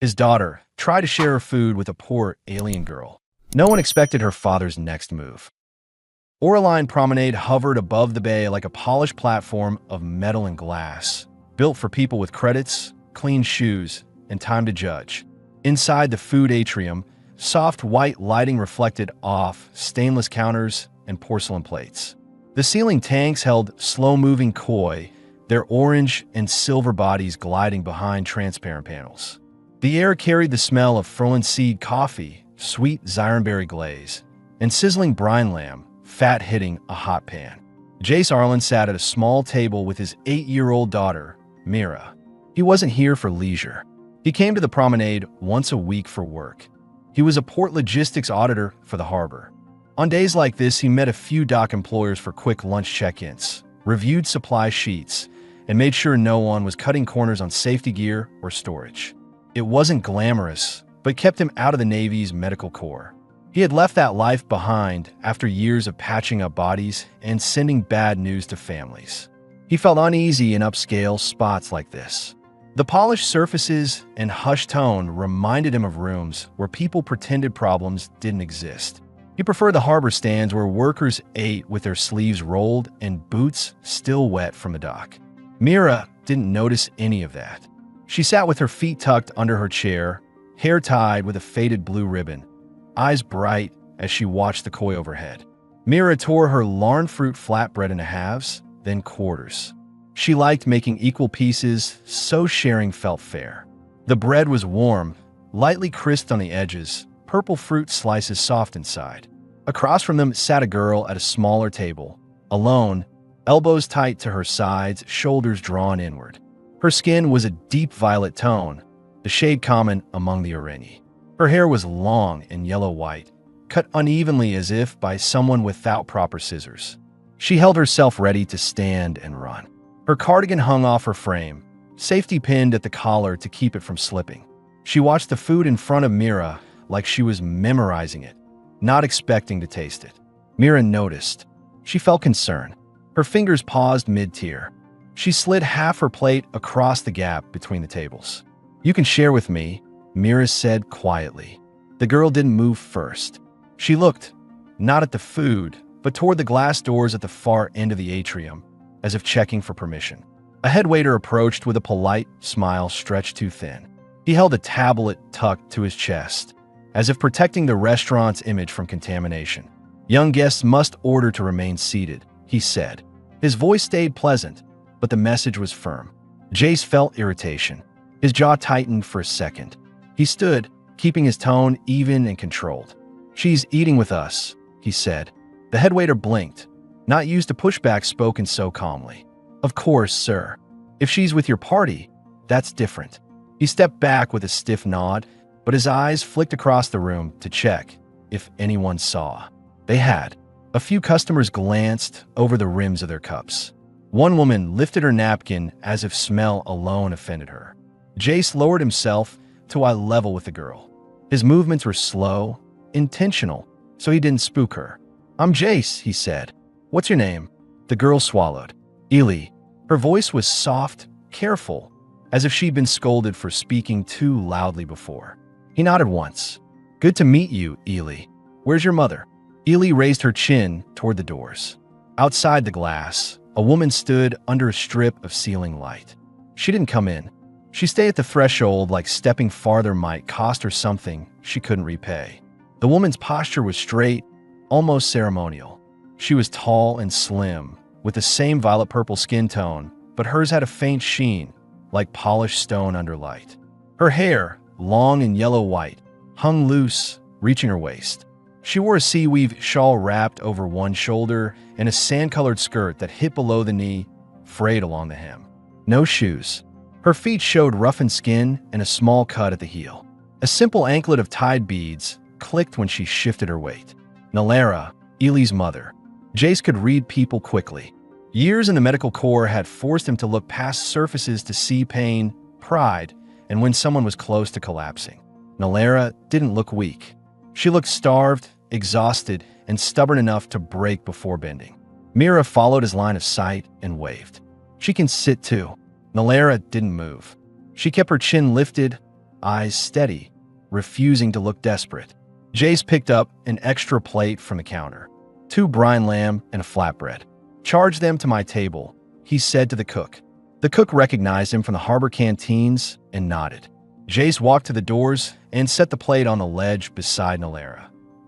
His daughter tried to share her food with a poor alien girl. No one expected her father's next move. Oraline Promenade hovered above the bay like a polished platform of metal and glass, built for people with credits, clean shoes, and time to judge. Inside the food atrium, soft white lighting reflected off stainless counters and porcelain plates. The ceiling tanks held slow-moving koi, their orange and silver bodies gliding behind transparent panels. The air carried the smell of Ferland seed coffee, sweet Zyronberry glaze, and sizzling brine lamb, fat hitting a hot pan. Jace Arlen sat at a small table with his 8-year-old daughter, Mira. He wasn't here for leisure. He came to the promenade once a week for work. He was a port logistics auditor for the harbor. On days like this, he met a few dock employers for quick lunch check-ins, reviewed supply sheets, and made sure no one was cutting corners on safety gear or storage. It wasn't glamorous, but kept him out of the Navy's medical corps. He had left that life behind after years of patching up bodies and sending bad news to families. He felt uneasy in upscale spots like this. The polished surfaces and hushed tone reminded him of rooms where people pretended problems didn't exist. He preferred the harbor stands where workers ate with their sleeves rolled and boots still wet from the dock. Mira didn't notice any of that. She sat with her feet tucked under her chair, hair tied with a faded blue ribbon, eyes bright as she watched the koi overhead. Mira tore her larn fruit flatbread into halves, then quarters. She liked making equal pieces, so sharing felt fair. The bread was warm, lightly crisped on the edges, purple fruit slices soft inside. Across from them sat a girl at a smaller table, alone, elbows tight to her sides, shoulders drawn inward. Her skin was a deep violet tone, the shade common among the Orenyi. Her hair was long and yellow-white, cut unevenly as if by someone without proper scissors. She held herself ready to stand and run. Her cardigan hung off her frame, safety pinned at the collar to keep it from slipping. She watched the food in front of Mira like she was memorizing it, not expecting to taste it. Mira noticed. She felt concern. Her fingers paused mid-tier. She slid half her plate across the gap between the tables. "You can share with me," Mira said quietly. The girl didn't move first. She looked, not at the food, but toward the glass doors at the far end of the atrium, as if checking for permission. A head waiter approached with a polite smile stretched too thin. He held a tablet tucked to his chest, as if protecting the restaurant's image from contamination. "Young guests must order to remain seated," he said. His voice stayed pleasant, but the message was firm. Jace felt irritation. His jaw tightened for a second. He stood, keeping his tone even and controlled. "She's eating with us," he said. The head waiter blinked, not used to pushback spoken so calmly. "Of course, sir. If she's with your party, that's different." He stepped back with a stiff nod, but his eyes flicked across the room to check if anyone saw. They had. A few customers glanced over the rims of their cups. One woman lifted her napkin as if smell alone offended her. Jace lowered himself to eye level with the girl. His movements were slow, intentional, so he didn't spook her. "I'm Jace," he said. "What's your name?" The girl swallowed. "Ely." Her voice was soft, careful, as if she'd been scolded for speaking too loudly before. He nodded once. "Good to meet you, Ely. Where's your mother?" Ely raised her chin toward the doors. Outside the glass, a woman stood under a strip of ceiling light. She didn't come in. She stayed at the threshold like stepping farther might cost her something she couldn't repay. The woman's posture was straight, almost ceremonial. She was tall and slim, with the same violet-purple skin tone, but hers had a faint sheen, like polished stone under light. Her hair, long and yellow-white, hung loose, reaching her waist. She wore a seaweave shawl wrapped over one shoulder and a sand-colored skirt that hit below the knee, frayed along the hem. No shoes. Her feet showed roughened skin and a small cut at the heel. A simple anklet of tied beads clicked when she shifted her weight. Nalara, Ely's mother. Jace could read people quickly. Years in the medical corps had forced him to look past surfaces to see pain, pride, and when someone was close to collapsing. Nalara didn't look weak. She looked starved, exhausted, and stubborn enough to break before bending. Mira followed his line of sight and waved. "She can sit too." Nalara didn't move. She kept her chin lifted, eyes steady, refusing to look desperate. Jace picked up an extra plate from the counter, 2 brine lamb and a flatbread. "Charge them to my table," he said to the cook. The cook recognized him from the harbor canteens and nodded. Jace walked to the doors and set the plate on the ledge beside Nalara,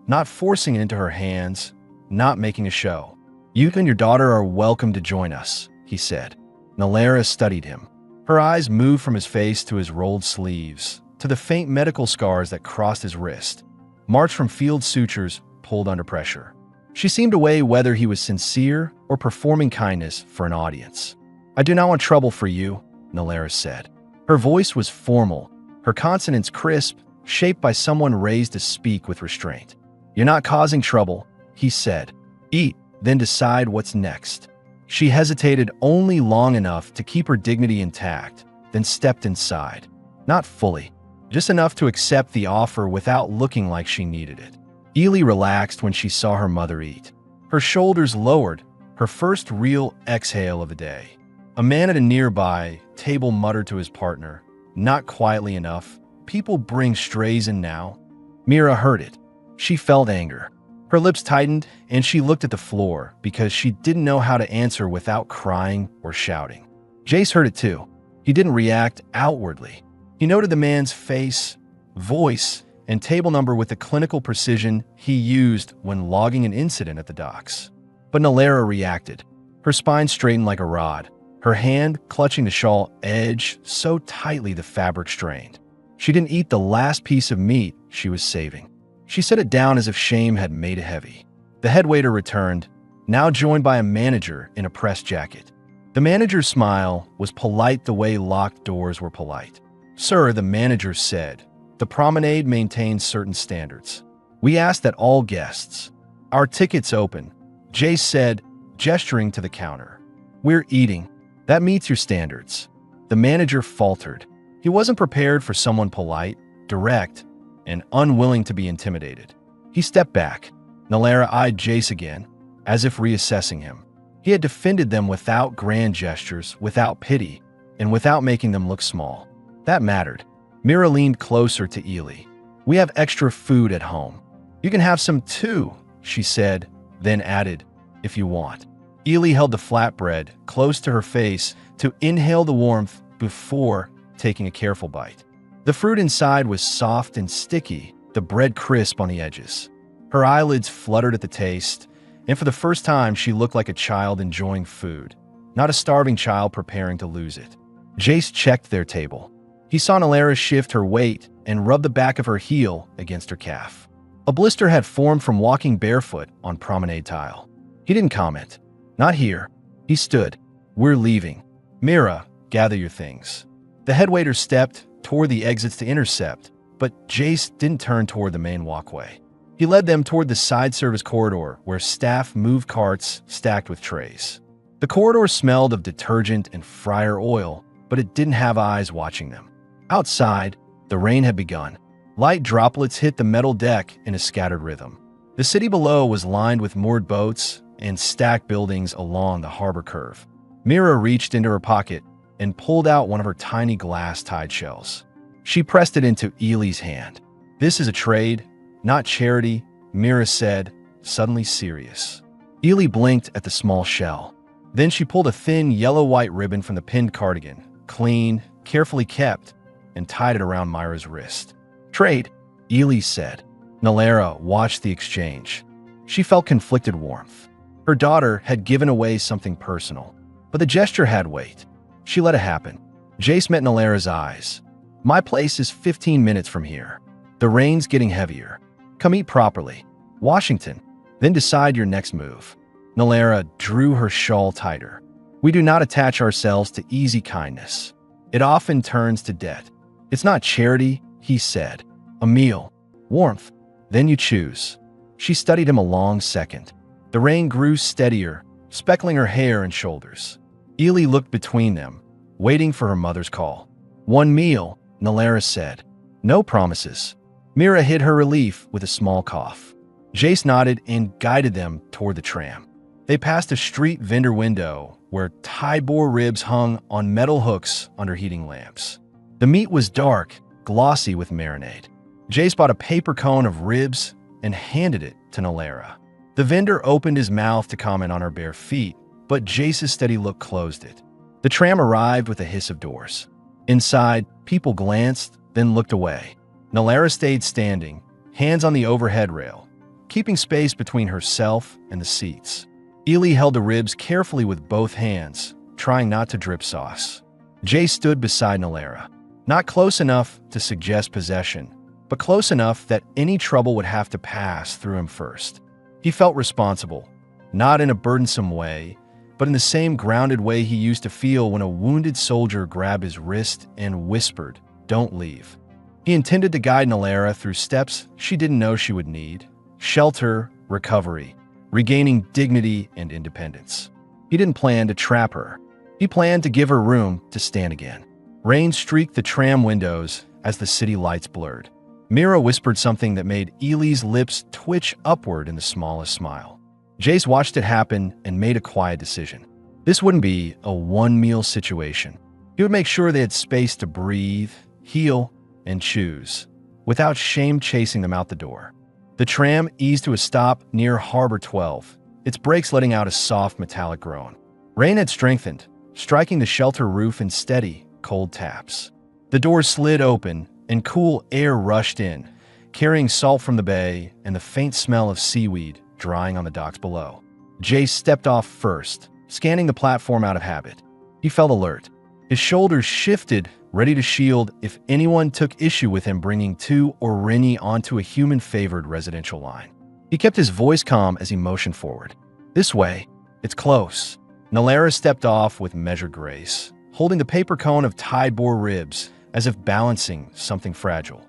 not forcing it into her hands, not making a show. "You and your daughter are welcome to join us," he said. Nalara studied him. Her eyes moved from his face to his rolled sleeves, to the faint medical scars that crossed his wrist, marked from field sutures pulled under pressure. She seemed to weigh whether he was sincere or performing kindness for an audience. "I do not want trouble for you," Nalara said. Her voice was formal, her consonants crisp, shaped by someone raised to speak with restraint. "You're not causing trouble," he said. "Eat, then decide what's next." She hesitated only long enough to keep her dignity intact, then stepped inside. Not fully, just enough to accept the offer without looking like she needed it. Ely relaxed when she saw her mother eat. Her shoulders lowered, her first real exhale of the day. A man at a nearby table muttered to his partner, "Not quietly enough. People bring strays in now." Mira heard it. She felt anger. Her lips tightened, and she looked at the floor because she didn't know how to answer without crying or shouting. Jace heard it too. He didn't react outwardly. He noted the man's face, voice, and table number with the clinical precision he used when logging an incident at the docks. But Nalara reacted. Her spine straightened like a rod, her hand clutching the shawl edge so tightly the fabric strained. She didn't eat the last piece of meat she was saving. She set it down as if shame had made it heavy. The headwaiter returned, now joined by a manager in a press jacket. The manager's smile was polite the way locked doors were polite. "Sir," the manager said, "the promenade maintains certain standards. We ask that all guests—" "Our tickets open," Jace said, gesturing to the counter. "We're eating. That meets your standards." The manager faltered. He wasn't prepared for someone polite, direct, and unwilling to be intimidated. He stepped back. Nalara eyed Jace again, as if reassessing him. He had defended them without grand gestures, without pity, and without making them look small. That mattered. Mira leaned closer to Ely. "We have extra food at home. You can have some too," she said, then added, "if you want." Ely held the flatbread close to her face to inhale the warmth before taking a careful bite. The fruit inside was soft and sticky, the bread crisp on the edges. Her eyelids fluttered at the taste, and for the first time she looked like a child enjoying food, not a starving child preparing to lose it. Jace checked their table. He saw Nalara shift her weight and rub the back of her heel against her calf. A blister had formed from walking barefoot on promenade tile. He didn't comment. "Not here." He stood. "We're leaving. Mira, gather your things." The headwaiter stepped toward the exits to intercept, but Jace didn't turn toward the main walkway. He led them toward the side service corridor where staff moved carts stacked with trays. The corridor smelled of detergent and fryer oil, but it didn't have eyes watching them. Outside, the rain had begun. Light droplets hit the metal deck in a scattered rhythm. The city below was lined with moored boats and stacked buildings along the harbor curve. Mira reached into her pocket and pulled out one of her tiny glass tide shells. She pressed it into Ely's hand. "This is a trade, not charity," Mira said, suddenly serious. Ely blinked at the small shell. Then she pulled a thin yellow-white ribbon from the pinned cardigan, clean, carefully kept, and tied it around Myra's wrist. "Trade," Ely said. Nalara watched the exchange. She felt conflicted warmth. Her daughter had given away something personal, but the gesture had weight. She let it happen. Jace met Nalara's eyes. "My place is 15 minutes from here. The rain's getting heavier. Come eat properly. Washington. Then decide your next move." Nalara drew her shawl tighter. "We do not attach ourselves to easy kindness. It often turns to debt. It's not charity," he said. "A meal. Warmth. Then you choose." She studied him a long second. The rain grew steadier, speckling her hair and shoulders. Ely looked between them, waiting for her mother's call. "One meal," Nalara said. "No promises." Mira hid her relief with a small cough. Jace nodded and guided them toward the tram. They passed a street vendor window where Thai boar ribs hung on metal hooks under heating lamps. The meat was dark, glossy with marinade. Jace bought a paper cone of ribs and handed it to Nalara. The vendor opened his mouth to comment on her bare feet, but Jace's steady look closed it. The tram arrived with a hiss of doors. Inside, people glanced, then looked away. Nalara stayed standing, hands on the overhead rail, keeping space between herself and the seats. Ely held the ribs carefully with both hands, trying not to drip sauce. Jace stood beside Nalara, not close enough to suggest possession, but close enough that any trouble would have to pass through him first. He felt responsible, not in a burdensome way, but in the same grounded way he used to feel when a wounded soldier grabbed his wrist and whispered, "Don't leave." He intended to guide Nalara through steps she didn't know she would need: shelter, recovery, regaining dignity and independence. He didn't plan to trap her. He planned to give her room to stand again. Rain streaked the tram windows as the city lights blurred. Mira whispered something that made Ely's lips twitch upward in the smallest smile. Jace watched it happen and made a quiet decision. This wouldn't be a one-meal situation. He would make sure they had space to breathe, heal, and choose, without shame chasing them out the door. The tram eased to a stop near Harbor 12, its brakes letting out a soft metallic groan. Rain had strengthened, striking the shelter roof in steady, cold taps. The doors slid open, and cool air rushed in, carrying salt from the bay and the faint smell of seaweed drying on the docks below. Jace stepped off first, scanning the platform out of habit. He felt alert. His shoulders shifted, ready to shield if anyone took issue with him bringing Tu or Rennie onto a human-favored residential line. He kept his voice calm as he motioned forward. "This way. It's close." Nalara stepped off with measured grace, holding the paper cone of Tide-Bore ribs as if balancing something fragile.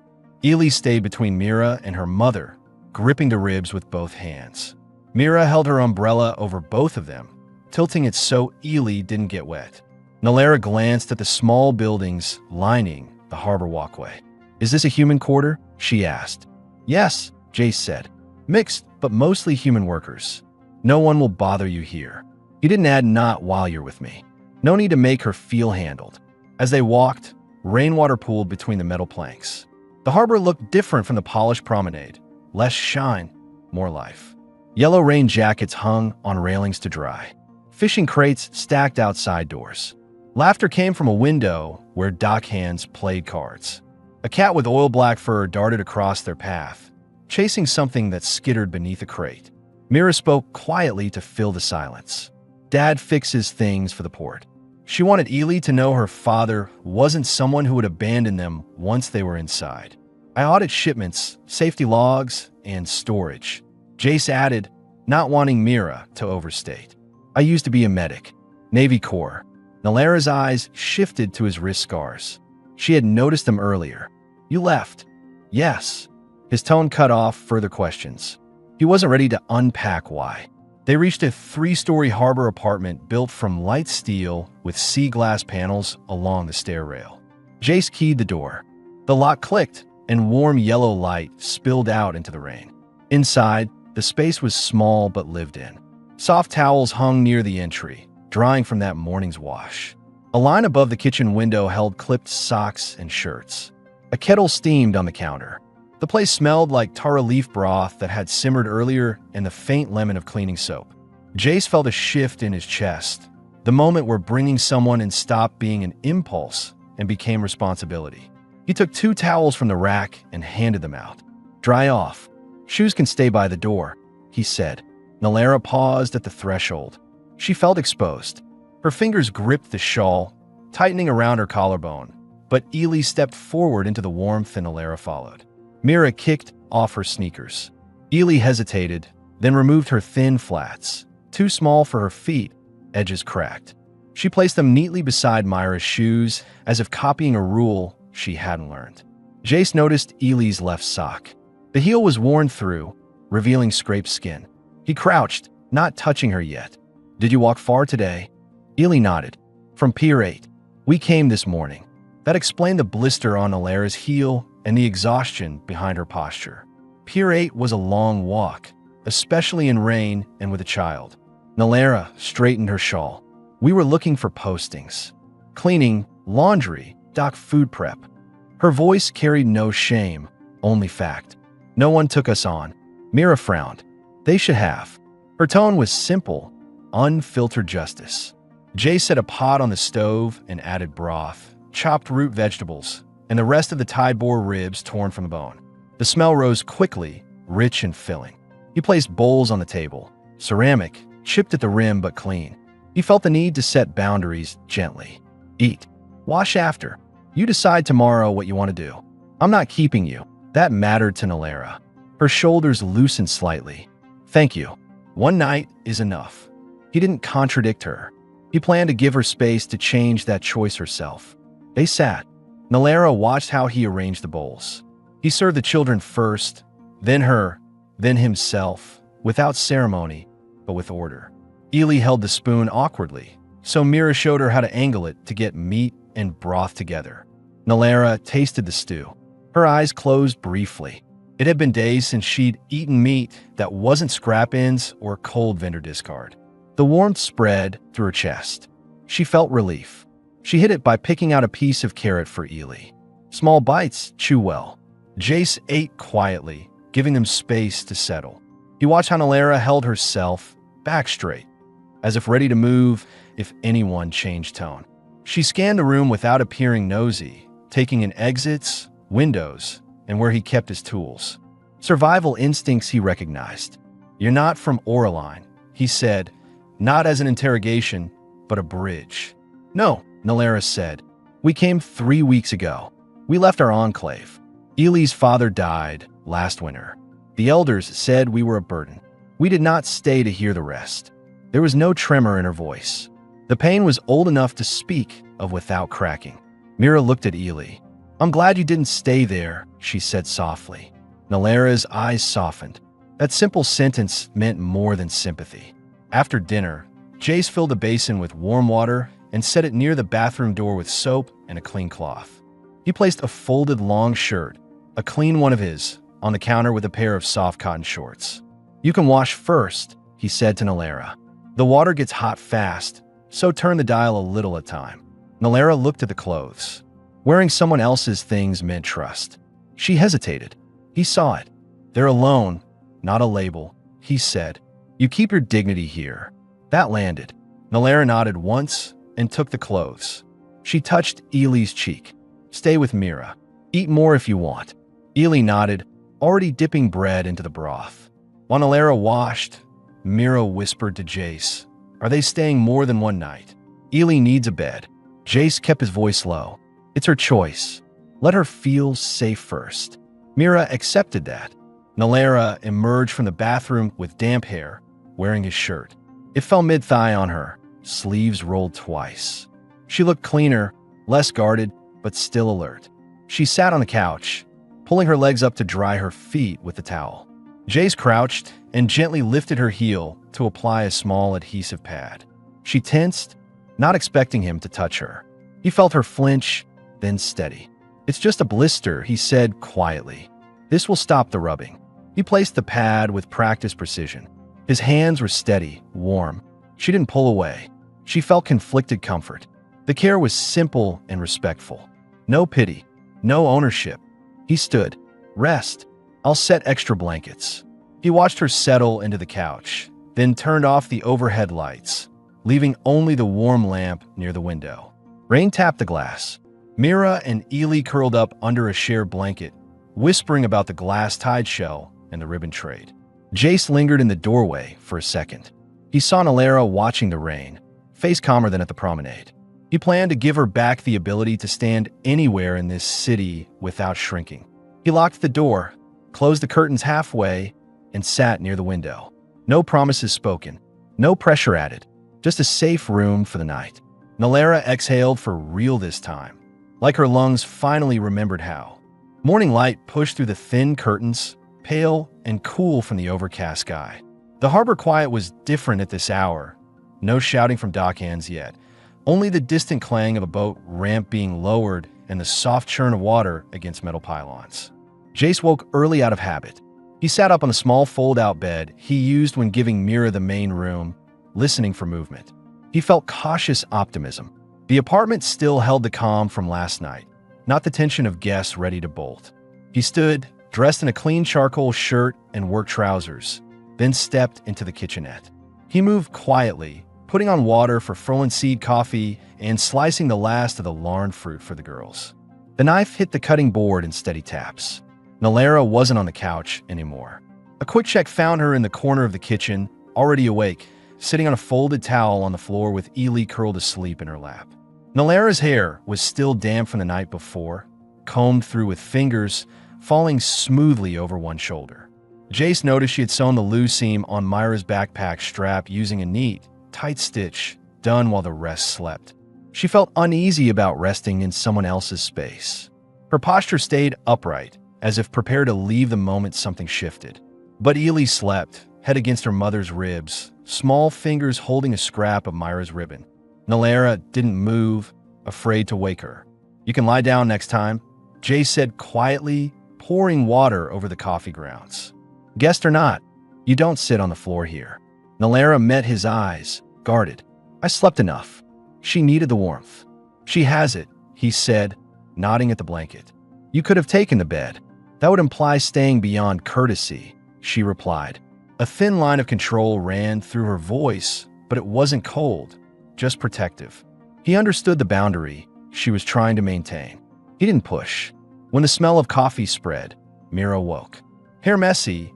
Ely stayed between Mira and her mother, gripping the ribs with both hands. Mira held her umbrella over both of them, tilting it so Ely didn't get wet. Nalara glanced at the small buildings lining the harbor walkway. "Is this a human quarter?" she asked. "Yes," Jace said. "Mixed, but mostly human workers. No one will bother you here." He didn't add "not while you're with me." No need to make her feel handled. As they walked, rainwater pooled between the metal planks. The harbor looked different from the polished promenade. Less shine, more life. Yellow rain jackets hung on railings to dry. Fishing crates stacked outside doors. Laughter came from a window where dock hands played cards. A cat with oil-black fur darted across their path, chasing something that skittered beneath a crate. Mira spoke quietly to fill the silence. "Dad fixes things for the port." She wanted Ely to know her father wasn't someone who would abandon them once they were inside. "I audit shipments, safety logs, and storage." Jace added, not wanting Mira to overstate. "I used to be a medic. Navy Corps." Nalara's eyes shifted to his wrist scars. She had noticed them earlier. "You left?" "Yes." His tone cut off further questions. He wasn't ready to unpack why. They reached a 3-story harbor apartment built from light steel with sea glass panels along the stair rail. Jace keyed the door. The lock clicked, and warm yellow light spilled out into the rain. Inside, the space was small but lived in. Soft towels hung near the entry, drying from that morning's wash. A line above the kitchen window held clipped socks and shirts. A kettle steamed on the counter. The place smelled like taro leaf broth that had simmered earlier and the faint lemon of cleaning soap. Jace felt a shift in his chest, the moment where bringing someone in stopped being an impulse and became responsibility. He took 2 towels from the rack and handed them out. "Dry off. Shoes can stay by the door," he said. Nalara paused at the threshold. She felt exposed. Her fingers gripped the shawl, tightening around her collarbone, but Ely stepped forward into the warmth and Nalara followed. Mira kicked off her sneakers. Ely hesitated, then removed her thin flats, too small for her feet, edges cracked. She placed them neatly beside Myra's shoes, as if copying a rule she hadn't learned. Jace noticed Ely's left sock. The heel was worn through, revealing scraped skin. He crouched, not touching her yet. "Did you walk far today?" Ely nodded. "From Pier 8. We came this morning." That explained the blister on Nalara's heel and the exhaustion behind her posture. Pier 8 was a long walk, especially in rain and with a child. Nalara straightened her shawl. "We were looking for postings. Cleaning, laundry, dock food prep." Her voice carried no shame, only fact. No one took us on. Mira frowned. They should have. Her tone was simple, unfiltered justice. Jay set a pot on the stove and added broth, chopped root vegetables, and the rest of the Tide boar ribs torn from the bone. The smell rose quickly, rich and filling. He placed bowls on the table, ceramic, chipped at the rim but clean. He felt the need to set boundaries gently. Eat. Wash after. You decide tomorrow what you want to do. I'm not keeping you. That mattered to Nalera. Her shoulders loosened slightly. Thank you. One night is enough. He didn't contradict her. He planned to give her space to change that choice herself. They sat. Nalera watched how he arranged the bowls. He served the children first, then her, then himself, without ceremony, but with order. Ely held the spoon awkwardly, so Mira showed her how to angle it to get meat and broth together. Nalera tasted the stew. Her eyes closed briefly. It had been days since she'd eaten meat that wasn't scrap ends or cold vendor discard. The warmth spread through her chest. She felt relief. She hid it by picking out a piece of carrot for Ely. Small bites chew well. Jace ate quietly, giving them space to settle. He watched how Nalera held herself back straight, as if ready to move if anyone changed tone. She scanned the room without appearing nosy, taking in exits, windows, and where he kept his tools. Survival instincts he recognized. You're not from Oraline, he said, not as an interrogation, but a bridge. No, Nalera said. We came 3 weeks ago. We left our enclave. Ely's father died last winter. The elders said we were a burden. We did not stay to hear the rest. There was no tremor in her voice. The pain was old enough to speak of without cracking. Mira looked at Ely. I'm glad you didn't stay there, she said softly. Nalera's eyes softened. That simple sentence meant more than sympathy. After dinner, Jace filled a basin with warm water and set it near the bathroom door with soap and a clean cloth. He placed a folded long shirt, a clean one of his, on the counter with a pair of soft cotton shorts. You can wash first, he said to Nalera. The water gets hot fast, so turn the dial a little at a time. Nalera looked at the clothes. Wearing someone else's things meant trust. She hesitated. He saw it. They're alone, not a label, he said. You keep your dignity here. That landed. Nalera nodded once and took the clothes. She touched Ely's cheek. Stay with Mira. Eat more if you want. Ely nodded, already dipping bread into the broth. While Nalera washed, Mira whispered to Jace, are they staying more than one night? Ely needs a bed. Jace kept his voice low. It's her choice. Let her feel safe first. Mira accepted that. Nalera emerged from the bathroom with damp hair, wearing his shirt. It fell mid-thigh on her, sleeves rolled twice. She looked cleaner, less guarded, but still alert. She sat on the couch, pulling her legs up to dry her feet with the towel. Jace crouched and gently lifted her heel to apply a small adhesive pad. She tensed, not expecting him to touch her. He felt her flinch, then steady. It's just a blister, he said quietly. This will stop the rubbing. He placed the pad with practiced precision. His hands were steady, warm. She didn't pull away. She felt conflicted comfort. The care was simple and respectful. No pity, no ownership. He stood. Rest. I'll set extra blankets. He watched her settle into the couch, then turned off the overhead lights, leaving only the warm lamp near the window. Rain tapped the glass. Mira and Ely curled up under a shared blanket, whispering about the glass tide shell and the ribbon trade. Jace lingered in the doorway for a second. He saw Nalera watching the rain, face calmer than at the promenade. He planned to give her back the ability to stand anywhere in this city without shrinking. He locked the door, closed the curtains halfway, and sat near the window. No promises spoken, no pressure added, just a safe room for the night. Nalera exhaled for real this time, like her lungs finally remembered how. Morning light pushed through the thin curtains, pale and cool from the overcast sky. The harbor quiet was different at this hour. No shouting from dockhands yet, only the distant clang of a boat ramp being lowered and the soft churn of water against metal pylons. Jace woke early out of habit. He sat up on the small fold-out bed he used when giving Mira the main room, listening for movement. He felt cautious optimism. The apartment still held the calm from last night. not the tension of guests ready to bolt. He stood, dressed in a clean charcoal shirt and work trousers, then stepped into the kitchenette. He moved quietly, putting on water for Frolen seed coffee and slicing the last of the larn fruit for the girls. The knife hit the cutting board in steady taps. Nalara wasn't on the couch anymore. A quick check found her in the corner of the kitchen, already awake, sitting on a folded towel on the floor with Ely curled asleep in her lap. Nalara's hair was still damp from the night before, combed through with fingers, falling smoothly over one shoulder. Jace noticed she had sewn the loose seam on Myra's backpack strap using a neat, tight stitch done while the rest slept. She felt uneasy about resting in someone else's space. Her posture stayed upright, as if prepared to leave the moment something shifted. But Ely slept, head against her mother's ribs, small fingers holding a scrap of Myra's ribbon. Nalara didn't move, afraid to wake her. "You can lie down next time," Jace said quietly, pouring water over the coffee grounds. "Guest or not, you don't sit on the floor here." Nalara met his eyes, guarded. "I slept enough." She needed the warmth. "She has it," he said, nodding at the blanket. "You could have taken the bed." "That would imply staying beyond courtesy," she replied. A thin line of control ran through her voice, but it wasn't cold, just protective. He understood the boundary she was trying to maintain. He didn't push. When the smell of coffee spread, Mira woke. Hair messy,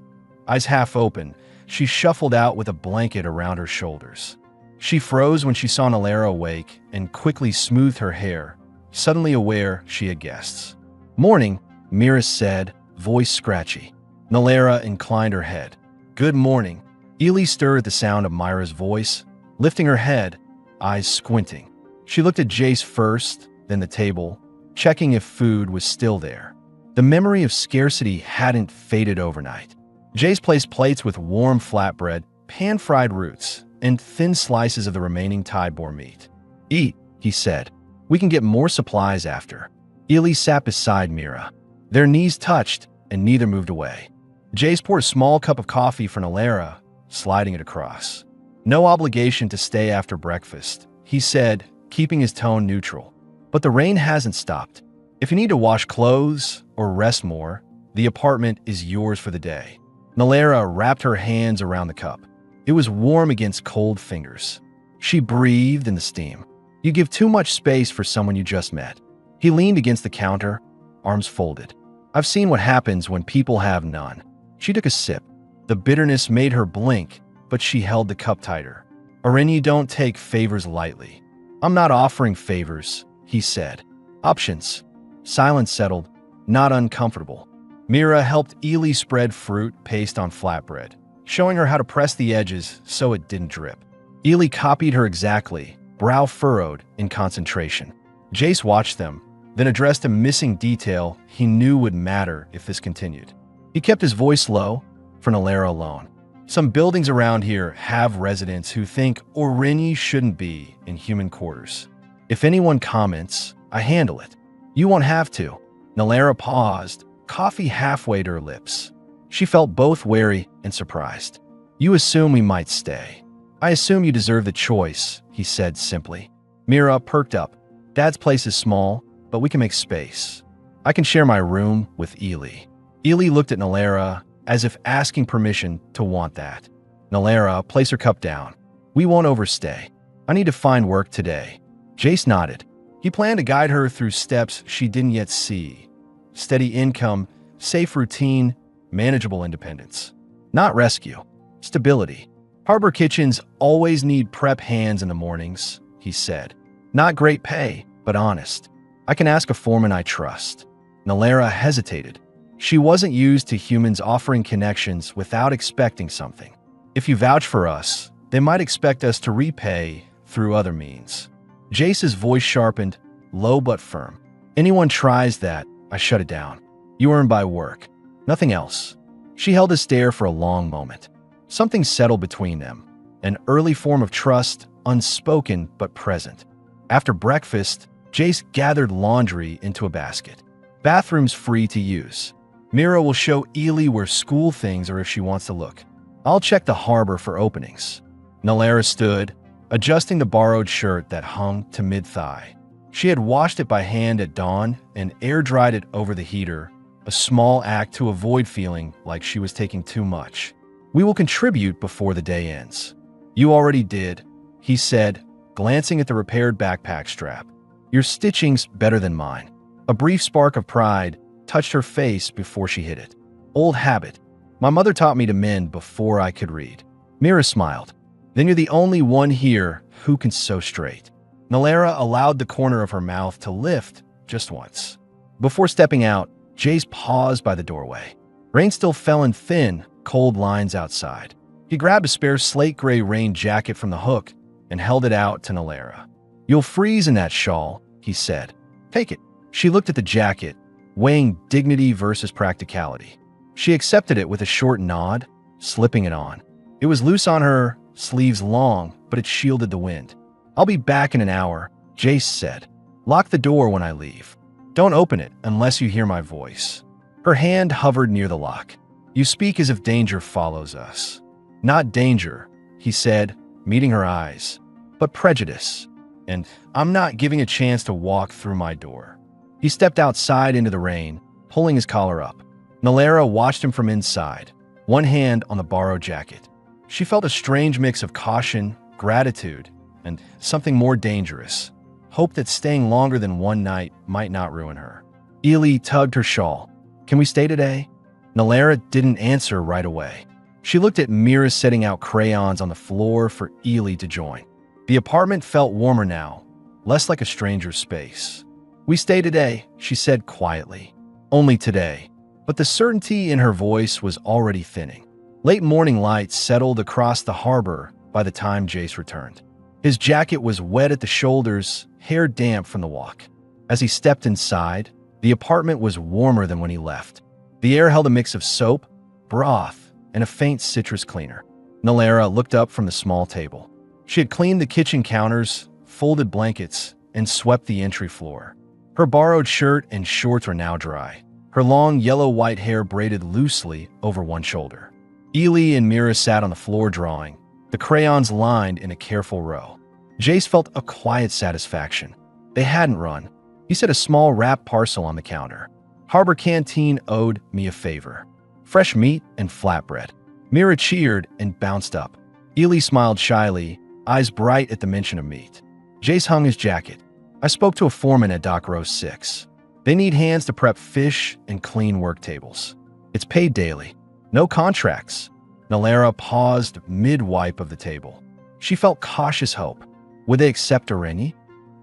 eyes half open, she shuffled out with a blanket around her shoulders. She froze when she saw Nalara awake and quickly smoothed her hair, suddenly aware she had guests. "Morning," Mira said, voice scratchy. Nalara inclined her head. "Good morning." Ely stirred at the sound of Myra's voice, lifting her head, eyes squinting. She looked at Jace first, then the table, checking if food was still there. The memory of scarcity hadn't faded overnight. Jace placed plates with warm flatbread, pan-fried roots, and thin slices of the remaining Tide boar meat. "Eat," he said. "We can get more supplies after." Ely sat beside Mira. Their knees touched, and neither moved away. Jace poured a small cup of coffee for Nalara, sliding it across. "No obligation to stay after breakfast," he said, keeping his tone neutral. "But the rain hasn't stopped. If you need to wash clothes or rest more, the apartment is yours for the day." Nalara wrapped her hands around the cup. It was warm against cold fingers. She breathed in the steam. "You give too much space for someone you just met." He leaned against the counter, arms folded. "I've seen what happens when people have none." She took a sip. The bitterness made her blink, but she held the cup tighter. "Orinyi don't take favors lightly." "I'm not offering favors," he said. "Options." Silence settled, not uncomfortable. Mira helped Ely spread fruit paste on flatbread, showing her how to press the edges so it didn't drip. Ely copied her exactly, brow furrowed in concentration. Jace watched them, then addressed a missing detail he knew would matter if this continued. He kept his voice low, for Nalara alone. "Some buildings around here have residents who think Orinyi shouldn't be in human quarters. If anyone comments, I handle it. You won't have to." Nalara paused, coffee halfway to her lips. She felt both wary and surprised. "You assume we might stay." "I assume you deserve the choice," he said simply. Mira perked up. "Dad's place is small, but we can make space. I can share my room with Ely." Ely looked at Nalara as if asking permission to want that. Nalara placed her cup down. "We won't overstay. I need to find work today." Jace nodded. He planned to guide her through steps she didn't yet see. Steady income, safe routine, manageable independence. Not rescue. Stability. "Harbor kitchens always need prep hands in the mornings," he said. "Not great pay, but honest. I can ask a foreman I trust." Nalara hesitated. She wasn't used to humans offering connections without expecting something. "If you vouch for us, they might expect us to repay through other means." Jace's voice sharpened, low but firm. "Anyone tries that, I shut it down. You earn by work. Nothing else." She held a stare for a long moment. Something settled between them, an early form of trust, unspoken but present. After breakfast, Jace gathered laundry into a basket. "Bathroom's free to use. Mira will show Ely where school things are if she wants to look. I'll check the harbor for openings." Nalara stood, adjusting the borrowed shirt that hung to mid-thigh. She had washed it by hand at dawn and air-dried it over the heater, a small act to avoid feeling like she was taking too much. "We will contribute before the day ends." "You already did," he said, glancing at the repaired backpack strap. "Your stitching's better than mine." A brief spark of pride touched her face before she hid it. "Old habit. My mother taught me to mend before I could read." Mira smiled. "Then you're the only one here who can sew straight." Nalara allowed the corner of her mouth to lift just once. Before stepping out, Jace paused by the doorway. Rain still fell in thin, cold lines outside. He grabbed a spare slate-gray rain jacket from the hook and held it out to Nalara. "You'll freeze in that shawl," he said. "Take it." She looked at the jacket, weighing dignity versus practicality. She accepted it with a short nod, slipping it on. It was loose on her, sleeves long, but it shielded the wind. "I'll be back in an hour," Jace said. "Lock the door when I leave. Don't open it unless you hear my voice." Her hand hovered near the lock. "You speak as if danger follows us." "Not danger," he said, meeting her eyes, "but prejudice. And I'm not giving a chance to walk through my door." He stepped outside into the rain, pulling his collar up. Nalara watched him from inside, one hand on the borrowed jacket. She felt a strange mix of caution, gratitude, and something more dangerous. Hope that staying longer than one night might not ruin her. Ely tugged her shawl. "Can we stay today?" Nalara didn't answer right away. She looked at Mira setting out crayons on the floor for Ely to join. The apartment felt warmer now, less like a stranger's space. "We stay today," she said quietly. "Only today." But the certainty in her voice was already thinning. Late morning lights settled across the harbor by the time Jace returned. His jacket was wet at the shoulders, hair damp from the walk. As he stepped inside, the apartment was warmer than when he left. The air held a mix of soap, broth, and a faint citrus cleaner. Nalara looked up from the small table. She had cleaned the kitchen counters, folded blankets, and swept the entry floor. Her borrowed shirt and shorts were now dry, her long yellow-white hair braided loosely over one shoulder. Ely and Mira sat on the floor drawing, the crayons lined in a careful row. Jace felt a quiet satisfaction. They hadn't run. He set a small wrapped parcel on the counter. "Harbor Canteen owed me a favor. Fresh meat and flatbread." Mira cheered and bounced up. Ely smiled shyly, eyes bright at the mention of meat. Jace hung his jacket. "I spoke to a foreman at Dock Row 6. They need hands to prep fish and clean work tables. It's paid daily. No contracts." Nalara paused mid-wipe of the table. She felt cautious hope. Would they accept Oreni?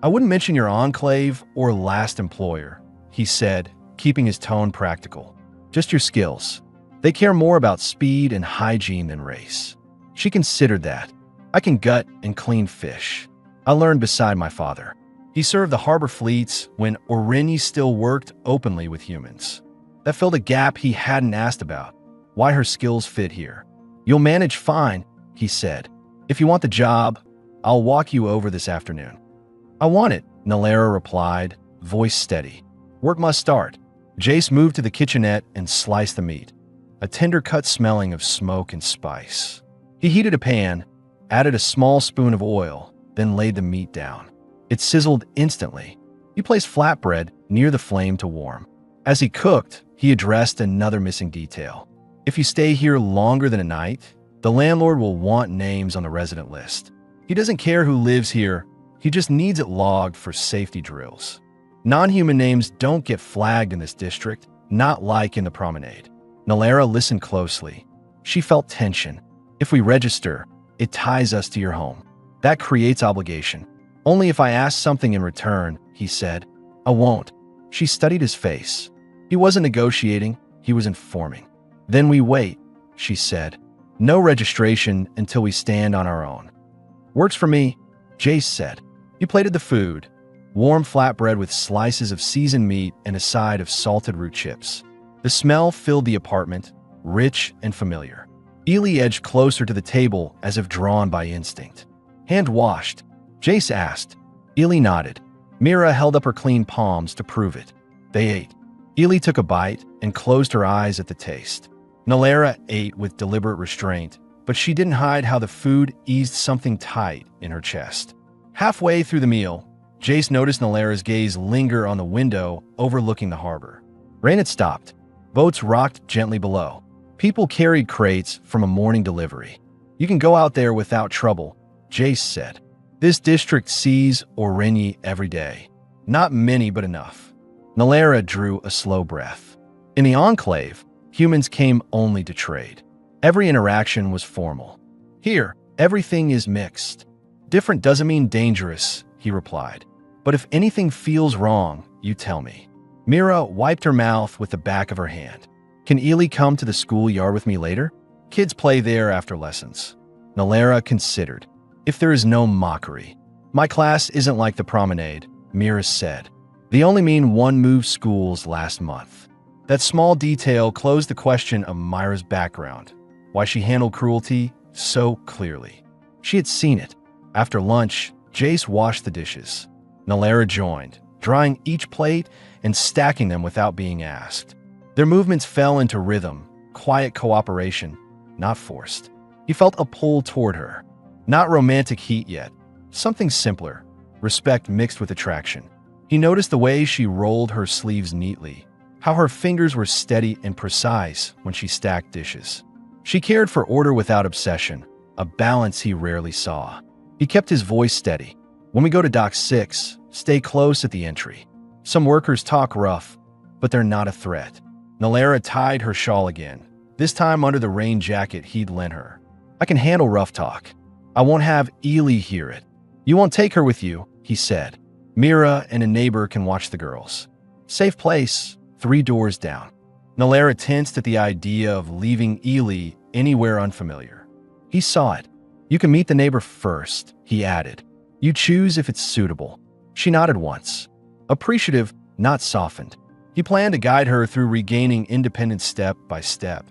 "I wouldn't mention your enclave or last employer," he said, keeping his tone practical. "Just your skills. They care more about speed and hygiene than race." She considered that. "I can gut and clean fish. I learned beside my father. He served the harbor fleets when Oreni still worked openly with humans. That filled a gap he hadn't asked about, why her skills fit here. "You'll manage fine," he said. "If you want the job, I'll walk you over this afternoon." "I want it," Nalara replied, voice steady. "Work must start." Jace moved to the kitchenette and sliced the meat, a tender cut smelling of smoke and spice. He heated a pan, added a small spoon of oil, then laid the meat down. It sizzled instantly. He placed flatbread near the flame to warm. As he cooked, he addressed another missing detail. "If you stay here longer than a night, the landlord will want names on the resident list. He doesn't care who lives here, he just needs it logged for safety drills. Non-human names don't get flagged in this district, not like in the promenade." Nalara listened closely. She felt tension. "If we register, it ties us to your home. That creates obligation. Only if I ask something in return," he said. "I won't." She studied his face. He wasn't negotiating, he was informing. "Then we wait," she said. "No registration until we stand on our own." "Works for me," Jace said. He plated the food, warm flatbread with slices of seasoned meat and a side of salted root chips. The smell filled the apartment, rich and familiar. Ely edged closer to the table as if drawn by instinct. "Hand washed?" Jace asked. Ely nodded. Mira held up her clean palms to prove it. They ate. Ely took a bite and closed her eyes at the taste. Nalara ate with deliberate restraint, but she didn't hide how the food eased something tight in her chest. Halfway through the meal, Jace noticed Nalara's gaze linger on the window overlooking the harbor. Rain had stopped. Boats rocked gently below. People carried crates from a morning delivery. "You can go out there without trouble," Jace said. "This district sees Orenyi every day. Not many, but enough." Nalara drew a slow breath. In the Enclave, humans came only to trade. Every interaction was formal. "Here, everything is mixed. Different doesn't mean dangerous," he replied. "But if anything feels wrong, you tell me." Mira wiped her mouth with the back of her hand. "Can Ely come to the schoolyard with me later? Kids play there after lessons." Nalara considered. "If there is no mockery." "My class isn't like the promenade," Mira said. "They only mean one moved schools last month." That small detail closed the question of Myra's background, why she handled cruelty so clearly. She had seen it. After lunch, Jace washed the dishes. Nalara joined, drying each plate and stacking them without being asked. Their movements fell into rhythm, quiet cooperation, not forced. He felt a pull toward her. Not romantic heat yet, something simpler, respect mixed with attraction. He noticed the way she rolled her sleeves neatly, how her fingers were steady and precise when she stacked dishes. She cared for order without obsession, a balance he rarely saw. He kept his voice steady. "When we go to Dock 6, stay close at the entry. Some workers talk rough, but they're not a threat." Nalara tied her shawl again, this time under the rain jacket he'd lent her. "I can handle rough talk. I won't have Ely hear it." "You won't take her with you," he said. "Mira and a neighbor can watch the girls. Safe place, 3 doors down." Nalara tensed at the idea of leaving Ely anywhere unfamiliar. He saw it. "You can meet the neighbor first," he added. "You choose if it's suitable." She nodded once, appreciative, not softened. He planned to guide her through regaining independence step by step.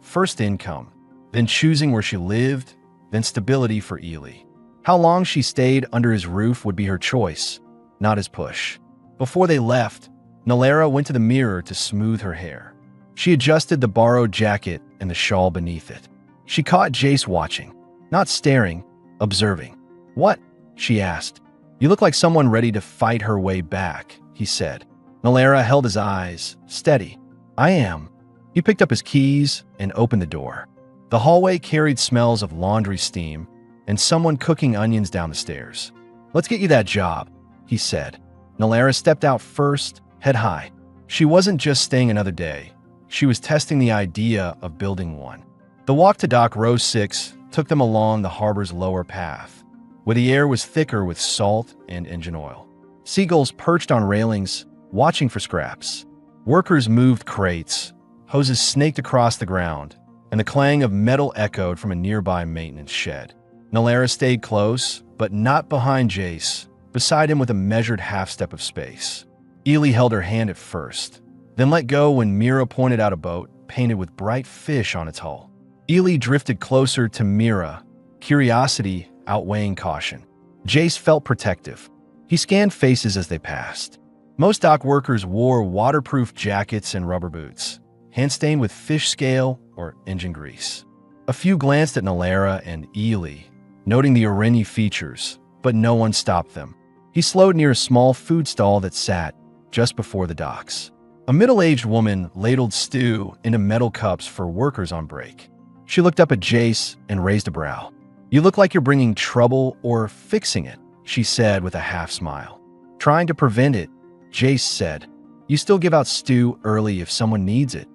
First income, then choosing where she lived, then stability for Ely. How long she stayed under his roof would be her choice, not his push. Before they left, Nalara went to the mirror to smooth her hair. She adjusted the borrowed jacket and the shawl beneath it. She caught Jace watching, not staring, observing. "What?" she asked. "You look like someone ready to fight her way back," he said. Nalara held his eyes, steady. "I am." He picked up his keys and opened the door. The hallway carried smells of laundry steam and someone cooking onions down the stairs. "Let's get you that job," he said. Nalara stepped out first, head high. She wasn't just staying another day. She was testing the idea of building one. The walk to Dock Row 6 took them along the harbor's lower path, where the air was thicker with salt and engine oil. Seagulls perched on railings, watching for scraps. Workers moved crates. Hoses snaked across the ground, and the clang of metal echoed from a nearby maintenance shed. Nalara stayed close, but not behind Jace, beside him with a measured half-step of space. Ely held her hand at first, then let go when Mira pointed out a boat painted with bright fish on its hull. Ely drifted closer to Mira, curiosity outweighing caution. Jace felt protective. He scanned faces as they passed. Most dock workers wore waterproof jackets and rubber boots, hand-stained with fish scale or engine grease. A few glanced at Nalara and Ely, noting the Orenyi features, but no one stopped them. He slowed near a small food stall that sat just before the docks. A middle-aged woman ladled stew into metal cups for workers on break. She looked up at Jace and raised a brow. "You look like you're bringing trouble or fixing it," she said with a half-smile. "Trying to prevent it," Jace said. "You still give out stew early if someone needs it."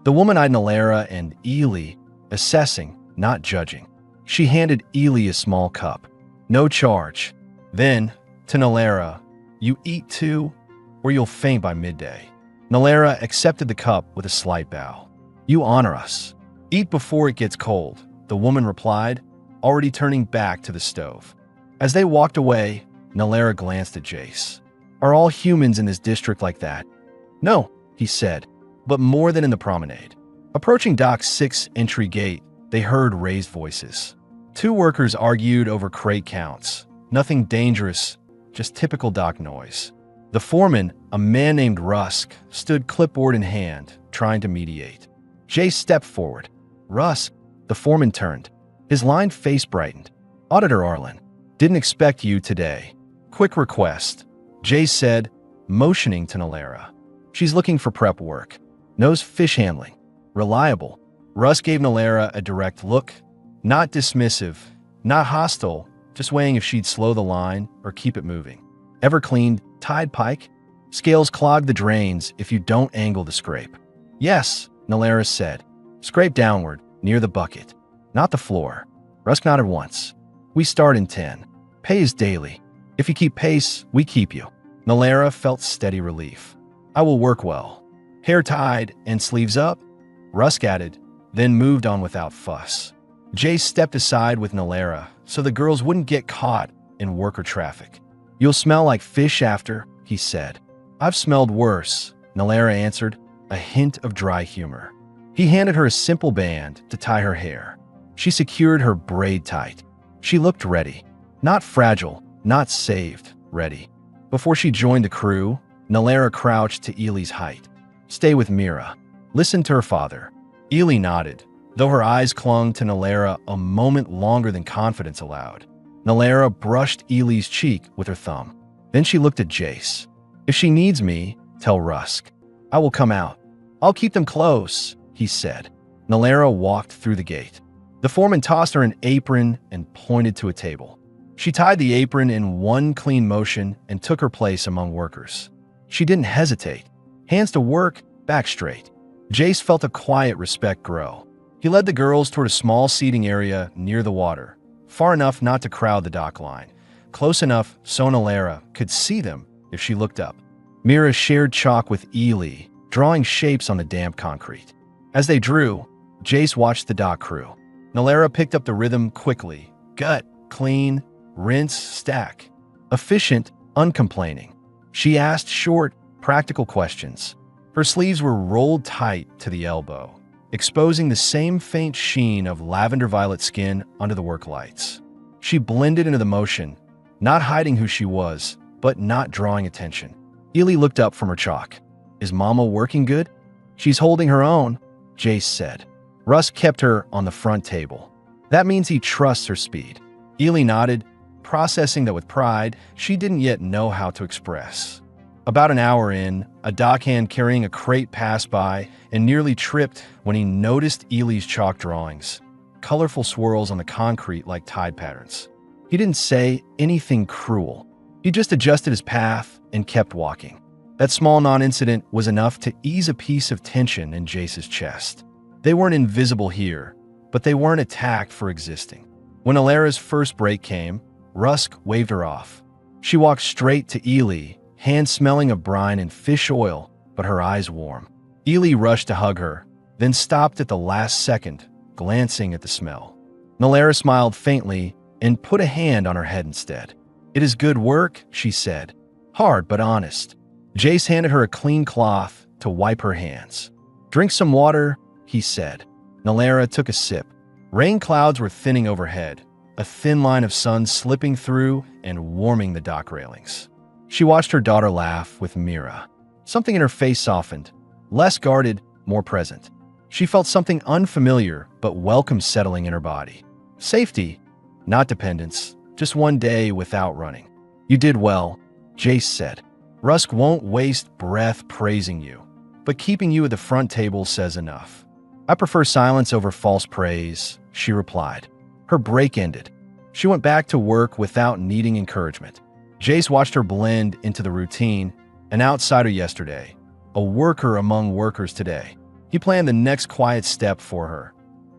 The woman eyed Nalara and Ely, assessing, not judging. She handed Ely a small cup. "No charge." Then, to Nalara, "You eat too, or you'll faint by midday." Nalara accepted the cup with a slight bow. "You honor us." "Eat before it gets cold," the woman replied, already turning back to the stove. As they walked away, Nalara glanced at Jace. "Are all humans in this district like that?" "No," he said, "but more than in the promenade." Approaching Dock 6 entry gate, they heard raised voices. 2 workers argued over crate counts. Nothing dangerous, just typical dock noise. The foreman, a man named Rusk, stood clipboard in hand, trying to mediate. Jace stepped forward. "Rusk," the foreman turned. His lined face brightened. "Auditor Arlen, didn't expect you today. Quick request. Jace said, motioning to Nalara. She's looking for prep work. Knows fish handling. Reliable. Russ gave Nalara a direct look. Not dismissive, not hostile, just weighing if she'd slow the line or keep it moving. Ever cleaned Tide pike? Scales clog the drains if you don't angle the scrape. Yes, Nalara said. Scrape downward, near the bucket. Not the floor. Russ nodded once. We start in 10. Pay is daily. If you keep pace, we keep you. Nalara felt steady relief. I will work well. Hair tied and sleeves up, Rusk added, then moved on without fuss. Jace stepped aside with Nalara so the girls wouldn't get caught in worker traffic. You'll smell like fish after, he said. I've smelled worse, Nalara answered, a hint of dry humor. He handed her a simple band to tie her hair. She secured her braid tight. She looked ready. Not fragile, not saved, ready. Before she joined the crew, Nalara crouched to Ely's height. Stay with Mira. Listen to her father. Ely nodded, though her eyes clung to Nalara a moment longer than confidence allowed. Nalara brushed Ely's cheek with her thumb. Then she looked at Jace. If she needs me, tell Rusk. I will come out. I'll keep them close, he said. Nalara walked through the gate. The foreman tossed her an apron and pointed to a table. She tied the apron in one clean motion and took her place among workers. She didn't hesitate. Hands to work, back straight. Jace felt a quiet respect grow. He led the girls toward a small seating area near the water, far enough not to crowd the dock line, close enough so Nalara could see them if she looked up. Mira shared chalk with Ely, drawing shapes on the damp concrete. As they drew, Jace watched the dock crew. Nalara picked up the rhythm quickly. Gut, clean, rinse, stack. Efficient, uncomplaining. She asked short, practical questions. Her sleeves were rolled tight to the elbow, exposing the same faint sheen of lavender-violet skin under the work lights. She blended into the motion, not hiding who she was, but not drawing attention. Ely looked up from her chalk. Is Mama working good? She's holding her own, Jace said. Russ kept her on the front table. That means he trusts her speed. Ely nodded, processing that with pride she didn't yet know how to express. About an hour in, a dockhand carrying a crate passed by and nearly tripped when he noticed Ely's chalk drawings, colorful swirls on the concrete like tide patterns. He didn't say anything cruel. He just adjusted his path and kept walking. That small non-incident was enough to ease a piece of tension in Jace's chest. They weren't invisible here, but they weren't attacked for existing. When Alara's first break came, Rusk waved her off. She walked straight to Ely, hands smelling of brine and fish oil, but her eyes warm. Ely rushed to hug her, then stopped at the last second, glancing at the smell. Nalara smiled faintly and put a hand on her head instead. It is good work, she said. Hard but honest. Jace handed her a clean cloth to wipe her hands. Drink some water, he said. Nalara took a sip. Rain clouds were thinning overhead, a thin line of sun slipping through and warming the dock railings. She watched her daughter laugh with Mira. Something in her face softened, less guarded, more present. She felt something unfamiliar but welcome settling in her body. Safety, not dependence, just one day without running. You did well, Jace said. Rusk won't waste breath praising you, but keeping you at the front table says enough. I prefer silence over false praise, she replied. Her break ended. She went back to work without needing encouragement. Jace watched her blend into the routine, an outsider yesterday, a worker among workers today. He planned the next quiet step for her,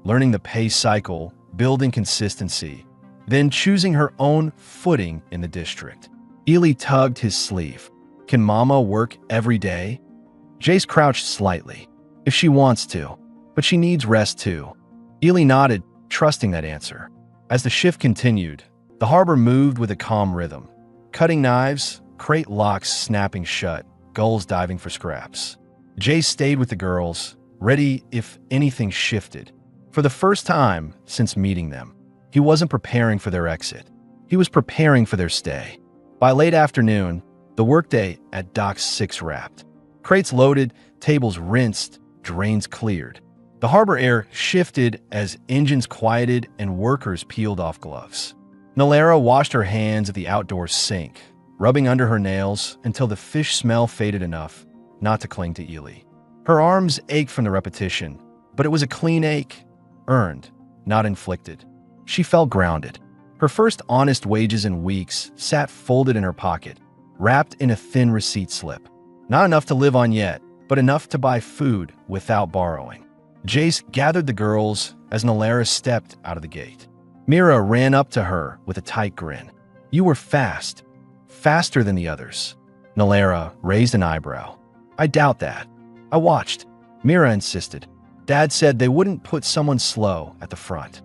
learning the pace cycle, building consistency, then choosing her own footing in the district. Ely tugged his sleeve. Can Mama work every day? Jace crouched slightly. If she wants to, but she needs rest too. Ely nodded, trusting that answer. As the shift continued, the harbor moved with a calm rhythm. Cutting knives, crate locks snapping shut, gulls diving for scraps. Jace stayed with the girls, ready if anything shifted. For the first time since meeting them, he wasn't preparing for their exit. He was preparing for their stay. By late afternoon, the workday at Dock 6 wrapped. Crates loaded, tables rinsed, drains cleared. The harbor air shifted as engines quieted and workers peeled off gloves. Nalara washed her hands at the outdoor sink, rubbing under her nails until the fish smell faded enough not to cling to Ely. Her arms ached from the repetition, but it was a clean ache, earned, not inflicted. She felt grounded. Her first honest wages in weeks sat folded in her pocket, wrapped in a thin receipt slip. Not enough to live on yet, but enough to buy food without borrowing. Jace gathered the girls as Nalara stepped out of the gate. Mira ran up to her with a tight grin. "You were fast. Faster than the others." Nalara raised an eyebrow. "I doubt that." "I watched," Mira insisted. "Dad said they wouldn't put someone slow at the front."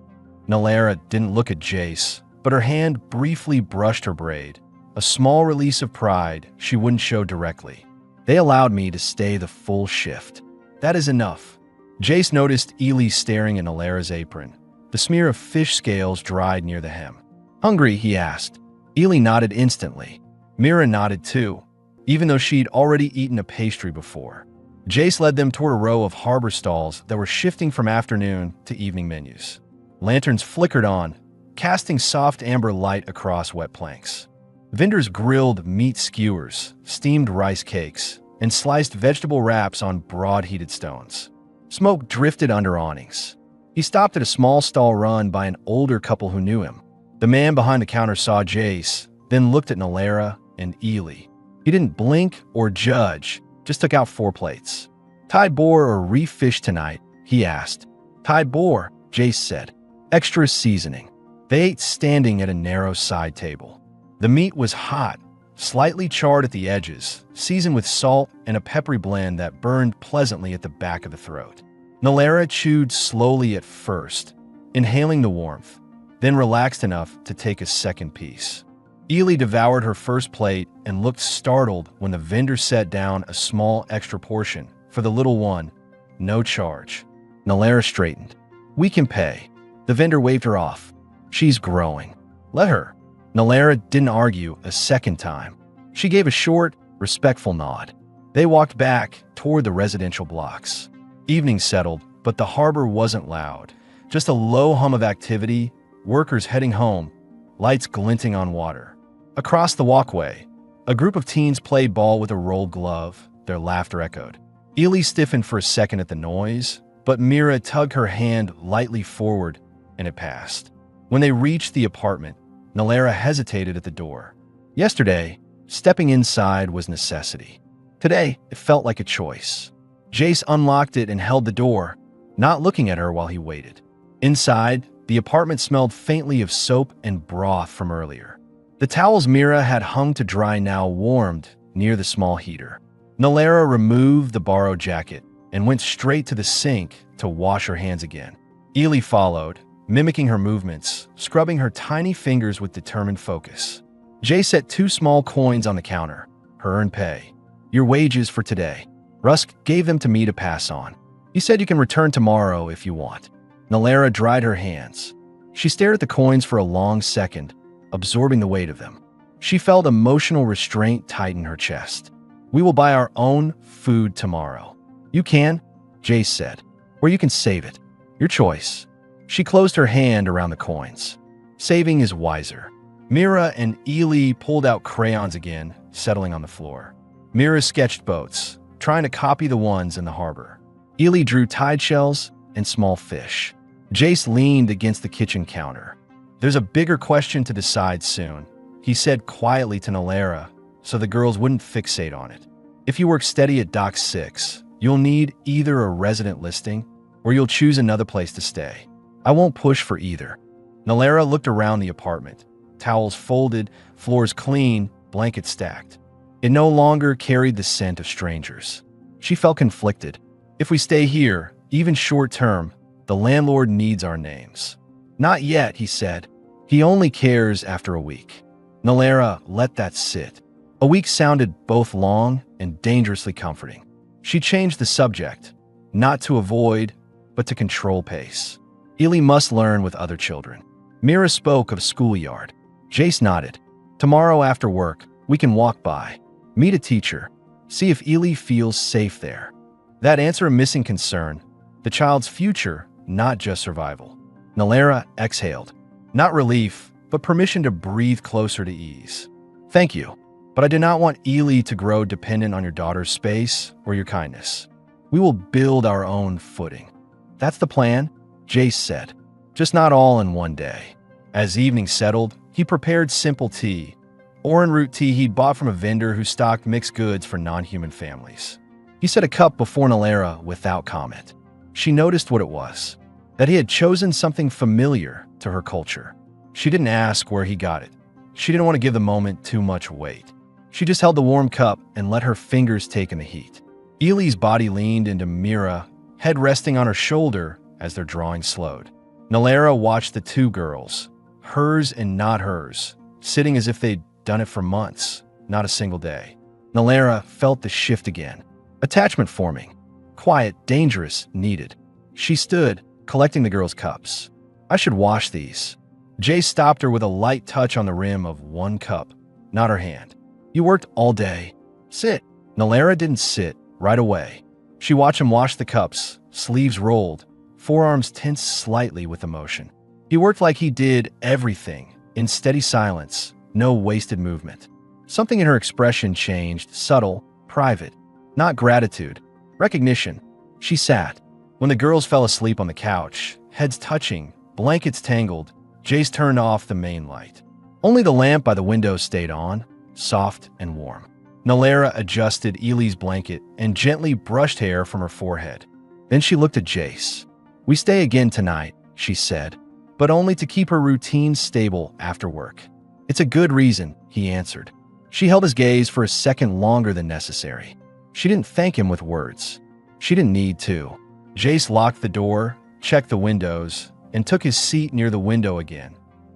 Nalara didn't look at Jace, but her hand briefly brushed her braid, a small release of pride she wouldn't show directly. "They allowed me to stay the full shift. That is enough." Jace noticed Ely staring at Nalara's apron. The smear of fish scales dried near the hem. "Hungry?" he asked. Ely nodded instantly. Mira nodded too, even though she'd already eaten a pastry before. Jace led them toward a row of harbor stalls that were shifting from afternoon to evening menus. Lanterns flickered on, casting soft amber light across wet planks. Vendors grilled meat skewers, steamed rice cakes, and sliced vegetable wraps on broad heated stones. Smoke drifted under awnings. He stopped at a small stall run by an older couple who knew him. The man behind the counter saw Jace, then looked at Nalara and Ely. He didn't blink or judge, just took out 4 plates. "Tide boar or reef fish tonight?" he asked. "Tide boar," Jace said. "Extra seasoning." They ate standing at a narrow side table. The meat was hot, slightly charred at the edges, seasoned with salt and a peppery blend that burned pleasantly at the back of the throat. Nalara chewed slowly at first, inhaling the warmth, then relaxed enough to take a second piece. Ely devoured her first plate and looked startled when the vendor set down a small extra portion for the little one, no charge. Nalara straightened. "We can pay." The vendor waved her off. "She's growing. Let her." Nalara didn't argue a second time. She gave a short, respectful nod. They walked back toward the residential blocks. Evening settled, but the harbor wasn't loud. Just a low hum of activity, workers heading home, lights glinting on water. Across the walkway, a group of teens played ball with a rolled glove. Their laughter echoed. Ely stiffened for a second at the noise, but Mira tugged her hand lightly forward, and it passed. When they reached the apartment, Nalara hesitated at the door. Yesterday, stepping inside was necessity. Today, it felt like a choice. Jace unlocked it and held the door, not looking at her while he waited. Inside, the apartment smelled faintly of soap and broth from earlier. The towels Mira had hung to dry now warmed near the small heater. Nalara removed the borrowed jacket and went straight to the sink to wash her hands again. Ely followed, mimicking her movements, scrubbing her tiny fingers with determined focus. Jace set 2 small coins on the counter, her earned pay. "Your wages for today." Rusk gave them to me to pass on. "He said you can return tomorrow if you want." Nalara dried her hands. She stared at the coins for a long second, absorbing the weight of them. She felt emotional restraint tighten her chest. "We will buy our own food tomorrow." "You can," Jace said, "or you can save it. Your choice." She closed her hand around the coins. "Saving is wiser." Mira and Ely pulled out crayons again, settling on the floor. Mira sketched boats, trying to copy the ones in the harbor. Ely drew tide shells and small fish. Jace leaned against the kitchen counter. "There's a bigger question to decide soon," he said quietly to Nalara, so the girls wouldn't fixate on it. "If you work steady at Dock 6, you'll need either a resident listing or you'll choose another place to stay. I won't push for either." Nalara looked around the apartment. Towels folded, floors clean, blankets stacked. It no longer carried the scent of strangers. She felt conflicted. "If we stay here, even short-term, the landlord needs our names." "Not yet," he said. "He only cares after a week." Nalara let that sit. A week sounded both long and dangerously comforting. She changed the subject, not to avoid, but to control pace. Ely must learn with other children. Mira spoke of schoolyard. Jace nodded. "Tomorrow after work, we can walk by. Meet a teacher. See if Ely feels safe there." That answered a missing concern. The child's future, not just survival. Nalara exhaled. Not relief, but permission to breathe closer to ease. "Thank you." But I do not want Ely to grow dependent on your daughter's space or your kindness. We will build our own footing. That's the plan, Jace said. Just not all in one day. As evening settled, he prepared simple tea, orange root tea he'd bought from a vendor who stocked mixed goods for non-human families. He set a cup before Nalera without comment. She noticed what it was, that he had chosen something familiar to her culture. She didn't ask where he got it. She didn't want to give the moment too much weight. She just held the warm cup and let her fingers take in the heat. Ely's body leaned into Mira, head resting on her shoulder as their drawing slowed. Nalera watched the two girls, hers and not hers, sitting as if they'd done it for months, not a single day. Nalera felt the shift again. Attachment forming. Quiet, dangerous, needed. She stood, collecting the girls' cups. I should wash these. Jay stopped her with a light touch on the rim of one cup, not her hand. You worked all day. Sit. Nalera didn't sit right away. She watched him wash the cups, sleeves rolled, forearms tensed slightly with emotion. He worked like he did everything, in steady silence, no wasted movement. Something in her expression changed, subtle, private. Not gratitude, recognition. She sat. When the girls fell asleep on the couch, heads touching, blankets tangled, Jace turned off the main light. Only the lamp by the window stayed on, soft and warm. Nalera adjusted Ely's blanket and gently brushed hair from her forehead. Then she looked at Jace. We stay again tonight, she said, but only to keep her routine stable after work. It's a good reason, he answered. She held his gaze for a second longer than necessary. She didn't thank him with words. She didn't need to. Jace locked the door, checked the windows, and took his seat near the window again,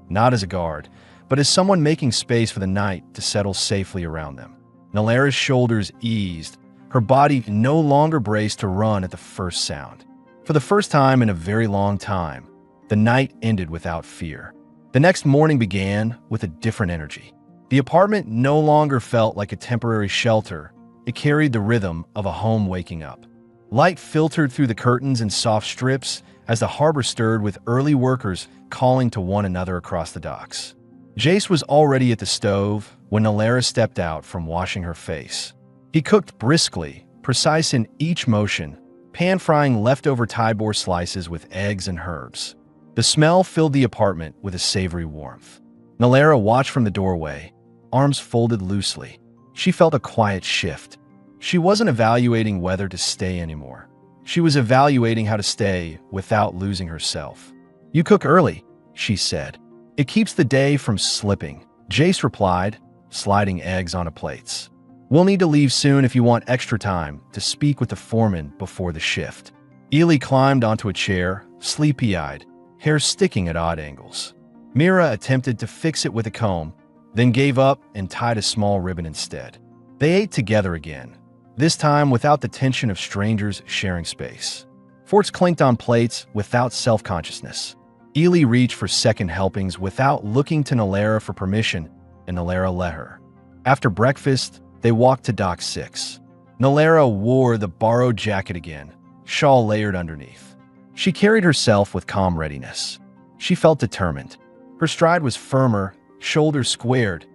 not as a guard, but as someone making space for the night to settle safely around them. Nalera's shoulders eased, her body no longer braced to run at the first sound. For the first time in a very long time, the night ended without fear. The next morning began with a different energy. The apartment no longer felt like a temporary shelter. It carried the rhythm of a home waking up. Light filtered through the curtains in soft strips as the harbor stirred with early workers calling to one another across the docks. Jace was already at the stove when Nalera stepped out from washing her face. He cooked briskly, precise in each motion, pan-frying leftover Tybor slices with eggs and herbs. The smell filled the apartment with a savory warmth. Nalera watched from the doorway, arms folded loosely. She felt a quiet shift. She wasn't evaluating whether to stay anymore. She was evaluating how to stay without losing herself. You cook early, she said. It keeps the day from slipping. Jace replied, sliding eggs onto plates. We'll need to leave soon if you want extra time to speak with the foreman before the shift. Ely climbed onto a chair, sleepy-eyed, hair sticking at odd angles. Mira attempted to fix it with a comb, then gave up and tied a small ribbon instead. They ate together again, this time without the tension of strangers sharing space. Forks clinked on plates without self-consciousness. Ely reached for second helpings without looking to Nalera for permission, and Nalera let her. After breakfast, they walked to Dock 6. Nalera wore the borrowed jacket again, shawl layered underneath. She carried herself with calm readiness. She felt determined. Her stride was firmer, shoulders squared,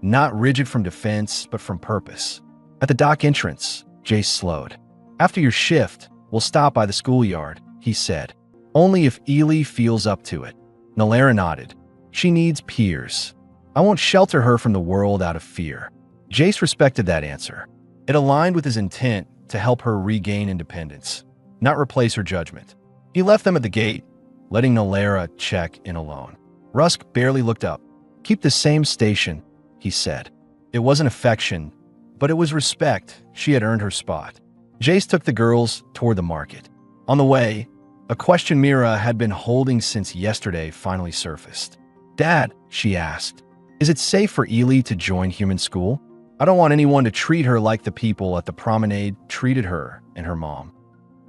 not rigid from defense, but from purpose. At the dock entrance, Jace slowed. After your shift, we'll stop by the schoolyard, he said. Only if Ely feels up to it. Nalera nodded. She needs peers. I won't shelter her from the world out of fear. Jace respected that answer. It aligned with his intent to help her regain independence, not replace her judgment. He left them at the gate, letting Nalera check in alone. Rusk barely looked up. Keep the same station, he said. It wasn't affection, but it was respect. She had earned her spot. Jace took the girls toward the market. On the way, a question Mira had been holding since yesterday finally surfaced. Dad, she asked, is it safe for Ely to join human school? I don't want anyone to treat her like the people at the promenade treated her and her mom.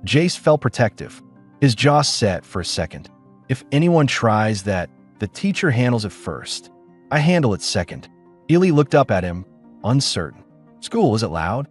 Jace felt protective. His jaw set for a second. If anyone tries that, the teacher handles it first. I handle it second. Ely looked up at him, uncertain. School, is it loud?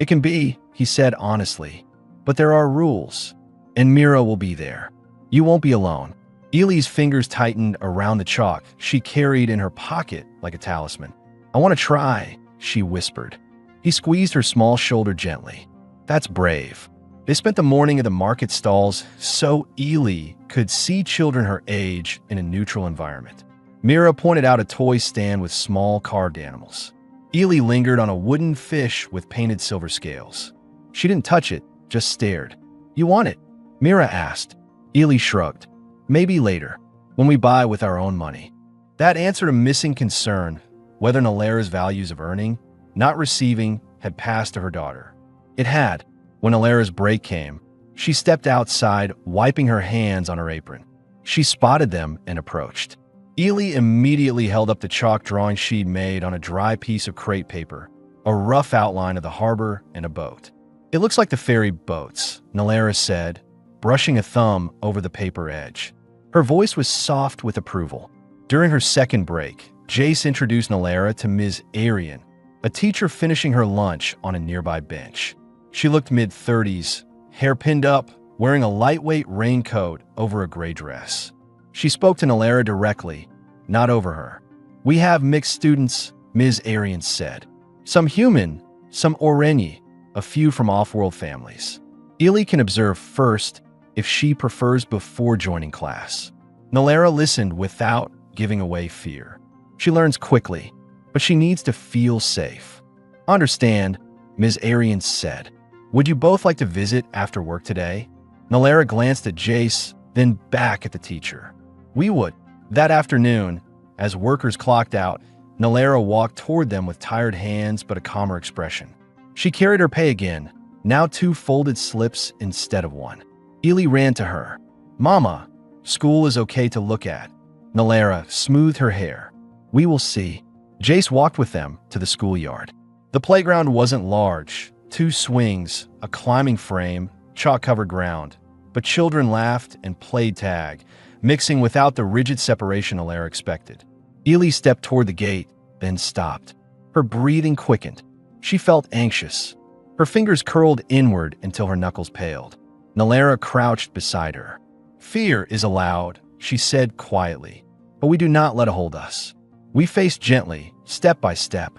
It can be, he said honestly. But there are rules. And Mira will be there. You won't be alone. Ely's fingers tightened around the chalk she carried in her pocket like a talisman. I want to try, she whispered. He squeezed her small shoulder gently. That's brave. They spent the morning at the market stalls so Ely could see children her age in a neutral environment. Mira pointed out a toy stand with small carved animals. Ely lingered on a wooden fish with painted silver scales. She didn't touch it, just stared. You want it? Mira asked. Ely shrugged. Maybe later, when we buy with our own money. That answered a missing concern, whether Nalara's values of earning, not receiving, had passed to her daughter. It had. When Nalara's break came, she stepped outside, wiping her hands on her apron. She spotted them and approached. Ely immediately held up the chalk drawing she'd made on a dry piece of crepe paper, a rough outline of the harbor and a boat. It looks like the ferry boats, Nalara said, brushing a thumb over the paper edge. Her voice was soft with approval. During her second break, Jace introduced Nalara to Ms. Arian, a teacher finishing her lunch on a nearby bench. She looked mid-30s, hair pinned up, wearing a lightweight raincoat over a gray dress. She spoke to Nalara directly, not over her. We have mixed students, Ms. Arian said. Some human, some Orenyi, a few from off-world families. Ely can observe first if she prefers before joining class. Nalara listened without giving away fear. She learns quickly, but she needs to feel safe. Understand, Ms. Arian said. Would you both like to visit after work today? Nalara glanced at Jace, then back at the teacher. We would. That afternoon, as workers clocked out, Nalara walked toward them with tired hands but a calmer expression. She carried her pay again, now 2 folded slips instead of 1. Ely ran to her. Mama, school is okay to look at. Nalara smoothed her hair. We will see. Jace walked with them to the schoolyard. The playground wasn't large, 2 swings, a climbing frame, chalk-covered ground. But children laughed and played tag, mixing without the rigid separation Nalara expected. Ely stepped toward the gate, then stopped. Her breathing quickened. She felt anxious. Her fingers curled inward until her knuckles paled. Nalara crouched beside her. Fear is allowed, she said quietly, but we do not let it hold us. We face gently, step by step.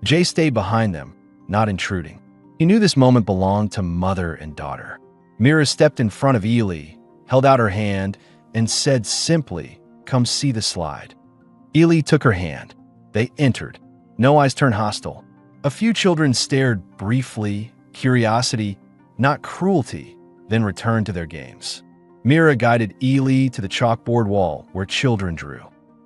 Jay stayed behind them, not intruding. He knew this moment belonged to mother and daughter. Mira stepped in front of Ely, held out her hand, and said simply, "Come see the slide." Ely took her hand. They entered. No eyes turned hostile. A few children stared briefly, curiosity, not cruelty, then returned to their games. Mira guided Ely to the chalkboard wall where children drew.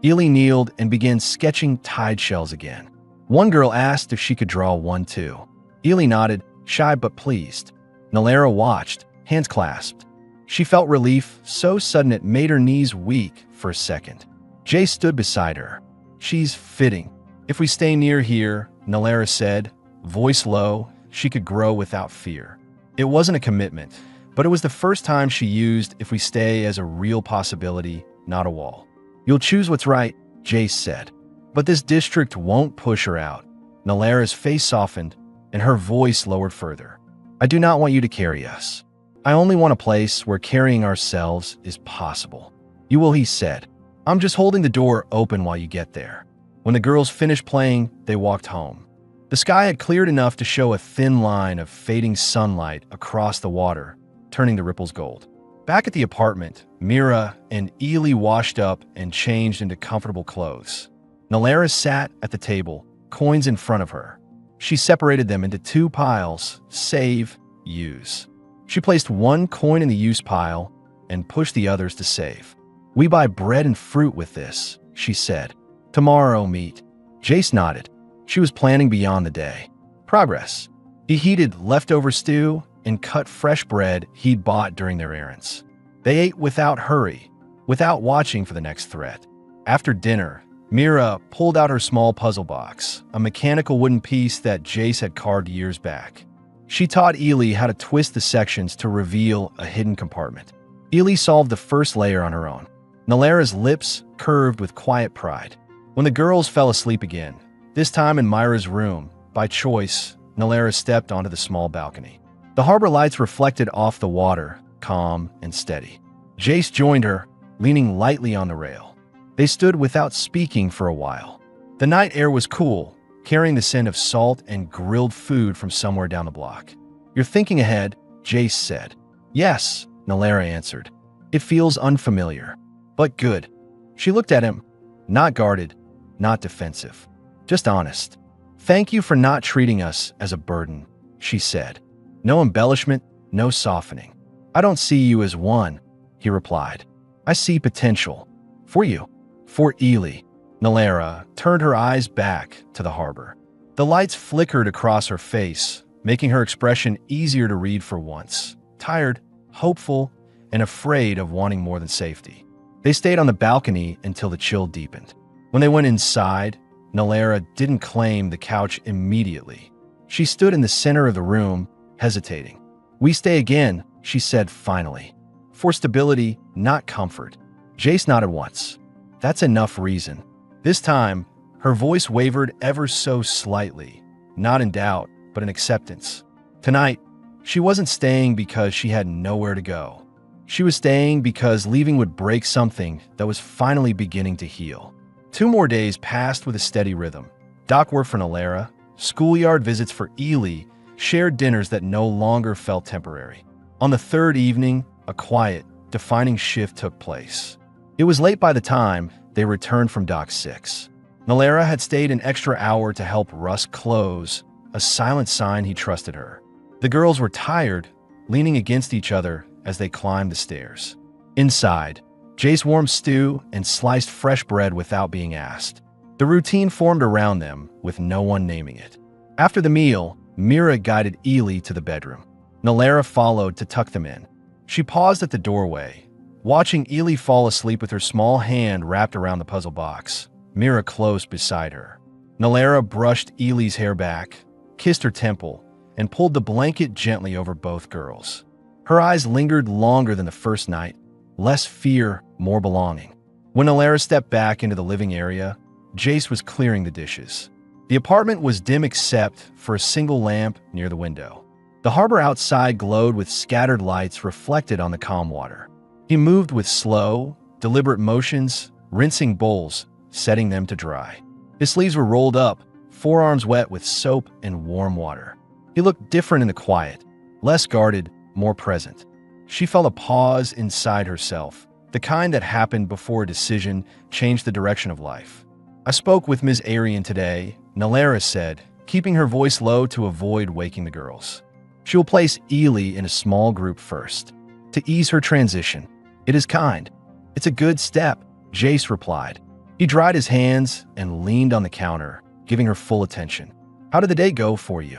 Ely kneeled and began sketching tide shells again. One girl asked if she could draw one too. Ely nodded, shy but pleased. Nalara watched, hands clasped. She felt relief so sudden it made her knees weak for a second. Jay stood beside her. She's fitting. If we stay near here, Nalara said, voice low, she could grow without fear. It wasn't a commitment, but it was the first time she used if we stay as a real possibility, not a wall. You'll choose what's right, Jace said. But this district won't push her out. Nalara's face softened, and her voice lowered further. I do not want you to carry us. I only want a place where carrying ourselves is possible. You will, he said. I'm just holding the door open while you get there. When the girls finished playing, they walked home. The sky had cleared enough to show a thin line of fading sunlight across the water, turning the ripples gold. Back at the apartment, Mira and Ely washed up and changed into comfortable clothes. Nalara sat at the table, coins in front of her. She separated them into 2 piles, save, use. She placed 1 coin in the use pile and pushed the others to save. We buy bread and fruit with this, she said. Tomorrow, meat. Jace nodded. She was planning beyond the day. Progress. He heated leftover stew and cut fresh bread he'd bought during their errands. They ate without hurry, without watching for the next threat. After dinner, Mira pulled out her small puzzle box, a mechanical wooden piece that Jace had carved years back. She taught Ely how to twist the sections to reveal a hidden compartment. Ely solved the first layer on her own. Nalara's lips curved with quiet pride. When the girls fell asleep again, this time in Myra's room, by choice, Nalara stepped onto the small balcony. The harbor lights reflected off the water, calm and steady. Jace joined her, leaning lightly on the rail. They stood without speaking for a while. The night air was cool, carrying the scent of salt and grilled food from somewhere down the block. "You're thinking ahead," Jace said. "Yes," Nalara answered. "It feels unfamiliar, but good." She looked at him, not guarded, not defensive, just honest. "Thank you for not treating us as a burden," she said. "No embellishment, no softening." "I don't see you as one," he replied. "I see potential. For you. For Ely." Nalara turned her eyes back to the harbor. The lights flickered across her face, making her expression easier to read for once. Tired, hopeful, and afraid of wanting more than safety. They stayed on the balcony until the chill deepened. When they went inside, Nalara didn't claim the couch immediately. She stood in the center of the room, hesitating. "We stay again," she said finally. "For stability, not comfort." Jace nodded once. "That's enough reason." This time, her voice wavered ever so slightly, not in doubt, but in acceptance. Tonight, she wasn't staying because she had nowhere to go. She was staying because leaving would break something that was finally beginning to heal. 2 more days passed with a steady rhythm. Dock work for Nalara, schoolyard visits for Ely, shared dinners that no longer felt temporary. On the 3rd evening, a quiet, defining shift took place. It was late by the time they returned from Dock 6. Nalara had stayed an extra hour to help Russ close, a silent sign he trusted her. The girls were tired, leaning against each other as they climbed the stairs. Inside, Jace warmed stew and sliced fresh bread without being asked. The routine formed around them, with no one naming it. After the meal, Mira guided Ely to the bedroom. Nalara followed to tuck them in. She paused at the doorway, watching Ely fall asleep with her small hand wrapped around the puzzle box, Mira close beside her. Nalara brushed Ely's hair back, kissed her temple, and pulled the blanket gently over both girls. Her eyes lingered longer than the first night, less fear, more belonging. When Nalara stepped back into the living area, Jace was clearing the dishes. The apartment was dim except for a single lamp near the window. The harbor outside glowed with scattered lights reflected on the calm water. He moved with slow, deliberate motions, rinsing bowls, setting them to dry. His sleeves were rolled up, forearms wet with soap and warm water. He looked different in the quiet, less guarded, more present. She felt a pause inside herself, the kind that happened before a decision changed the direction of life. "I spoke with Ms. Arian today," Nalara said, keeping her voice low to avoid waking the girls. "She will place Ely in a small group first, to ease her transition. It is kind. It's a good step," Jace replied. He dried his hands and leaned on the counter, giving her full attention. "How did the day go for you?"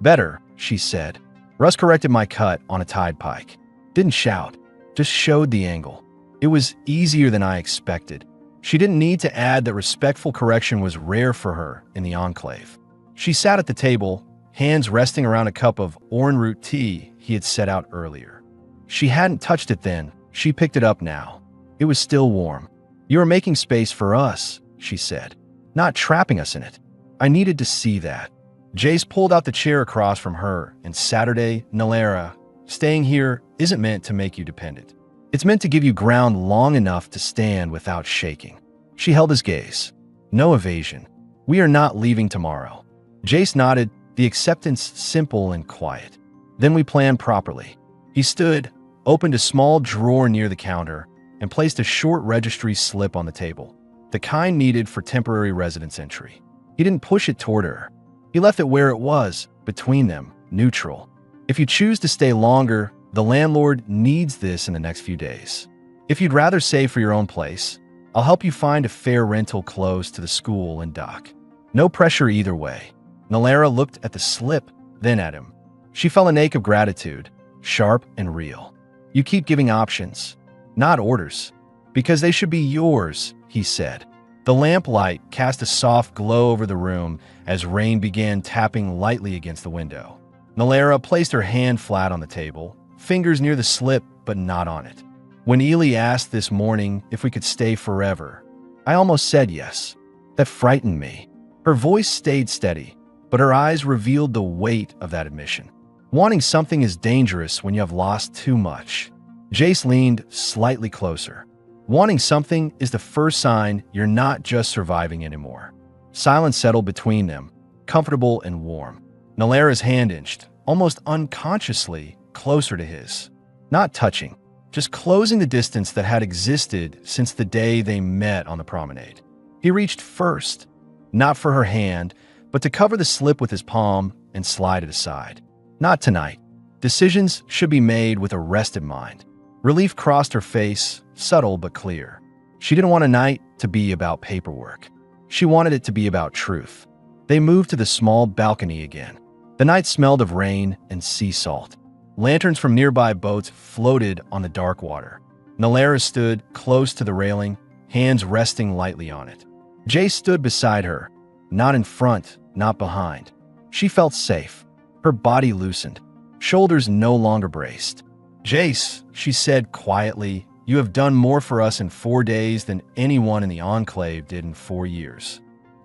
"Better," she said. Russ corrected my cut on a Tide Pike. Didn't shout, just showed the angle. It was easier than I expected. She didn't need to add that respectful correction was rare for her in the Enclave. She sat at the table, hands resting around a cup of orange-root tea he had set out earlier. She hadn't touched it then. She picked it up now. It was still warm. "You are making space for us," she said, "not trapping us in it." I needed to see that. Jace pulled out the chair across from her, and Saturday, Nalara, staying here isn't meant to make you dependent. It's meant to give you ground long enough to stand without shaking. She held his gaze. No evasion. "We are not leaving tomorrow." Jace nodded, the acceptance simple and quiet. "Then we planned properly." He stood, opened a small drawer near the counter, and placed a short registry slip on the table, the kind needed for temporary residence entry. He didn't push it toward her. He left it where it was, between them, neutral. "If you choose to stay longer, the landlord needs this in the next few days. If you'd rather save for your own place, I'll help you find a fair rental close to the school and dock. No pressure either way." Nalara looked at the slip, then at him. She felt an ache of gratitude, sharp and real. "You keep giving options, not orders, because they should be yours," he said. The lamplight cast a soft glow over the room as rain began tapping lightly against the window. Nalara placed her hand flat on the table, fingers near the slip but not on it. "When Ely asked this morning if we could stay forever, I almost said yes. That frightened me." Her voice stayed steady, but her eyes revealed the weight of that admission. Wanting something is dangerous when you have lost too much. Jace leaned slightly closer. Wanting something is the first sign you're not just surviving anymore. Silence settled between them, comfortable and warm. Nalara's hand inched, almost unconsciously, closer to his. Not touching, just closing the distance that had existed since the day they met on the promenade. He reached first, not for her hand, but to cover the slip with his palm and slide it aside. Not tonight. Decisions should be made with a rested mind. Relief crossed her face, subtle but clear. She didn't want a night to be about paperwork. She wanted it to be about truth. They moved to the small balcony again. The night smelled of rain and sea salt. Lanterns from nearby boats floated on the dark water. Nalara stood close to the railing, hands resting lightly on it. Jace stood beside her, not in front, not behind. She felt safe. Her body loosened, shoulders no longer braced. "Jace," she said quietly, "you have done more for us in 4 days than anyone in the Enclave did in 4 years."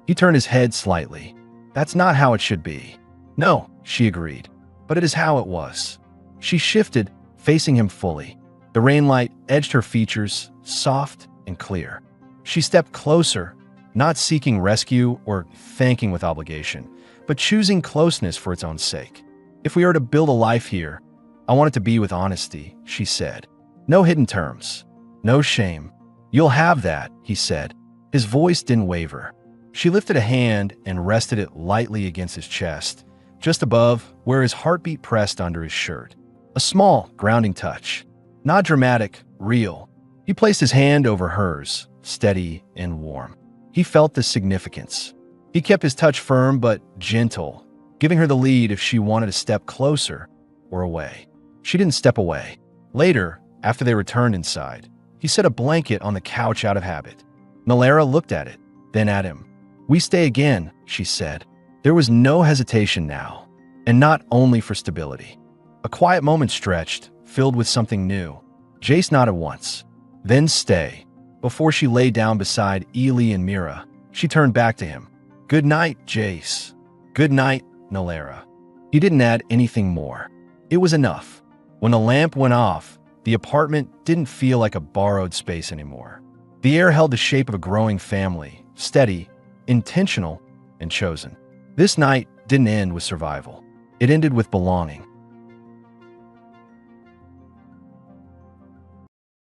He turned his head slightly. "That's not how it should be." "No," she agreed, "but it is how it was." She shifted, facing him fully. The rain light edged her features, soft and clear. She stepped closer, not seeking rescue or thanking with obligation, but choosing closeness for its own sake. "If we are to build a life here, I want it to be with honesty," she said. "No hidden terms, no shame." "You'll have that," he said. His voice didn't waver. She lifted a hand and rested it lightly against his chest, just above where his heartbeat pressed under his shirt. A small, grounding touch. Not dramatic, real. He placed his hand over hers, steady and warm. He felt the significance. He kept his touch firm but gentle, giving her the lead if she wanted to step closer or away. She didn't step away. Later, after they returned inside, he set a blanket on the couch out of habit. Nalara looked at it, then at him. "We stay again," she said. There was no hesitation now, and not only for stability. A quiet moment stretched, filled with something new. Jace nodded once, then stay. Before she lay down beside Ely and Mira, she turned back to him. "Good night, Jace." "Good night, Nalara." He didn't add anything more. It was enough. When the lamp went off, the apartment didn't feel like a borrowed space anymore. The air held the shape of a growing family, steady, intentional, and chosen. This night didn't end with survival. It ended with belonging.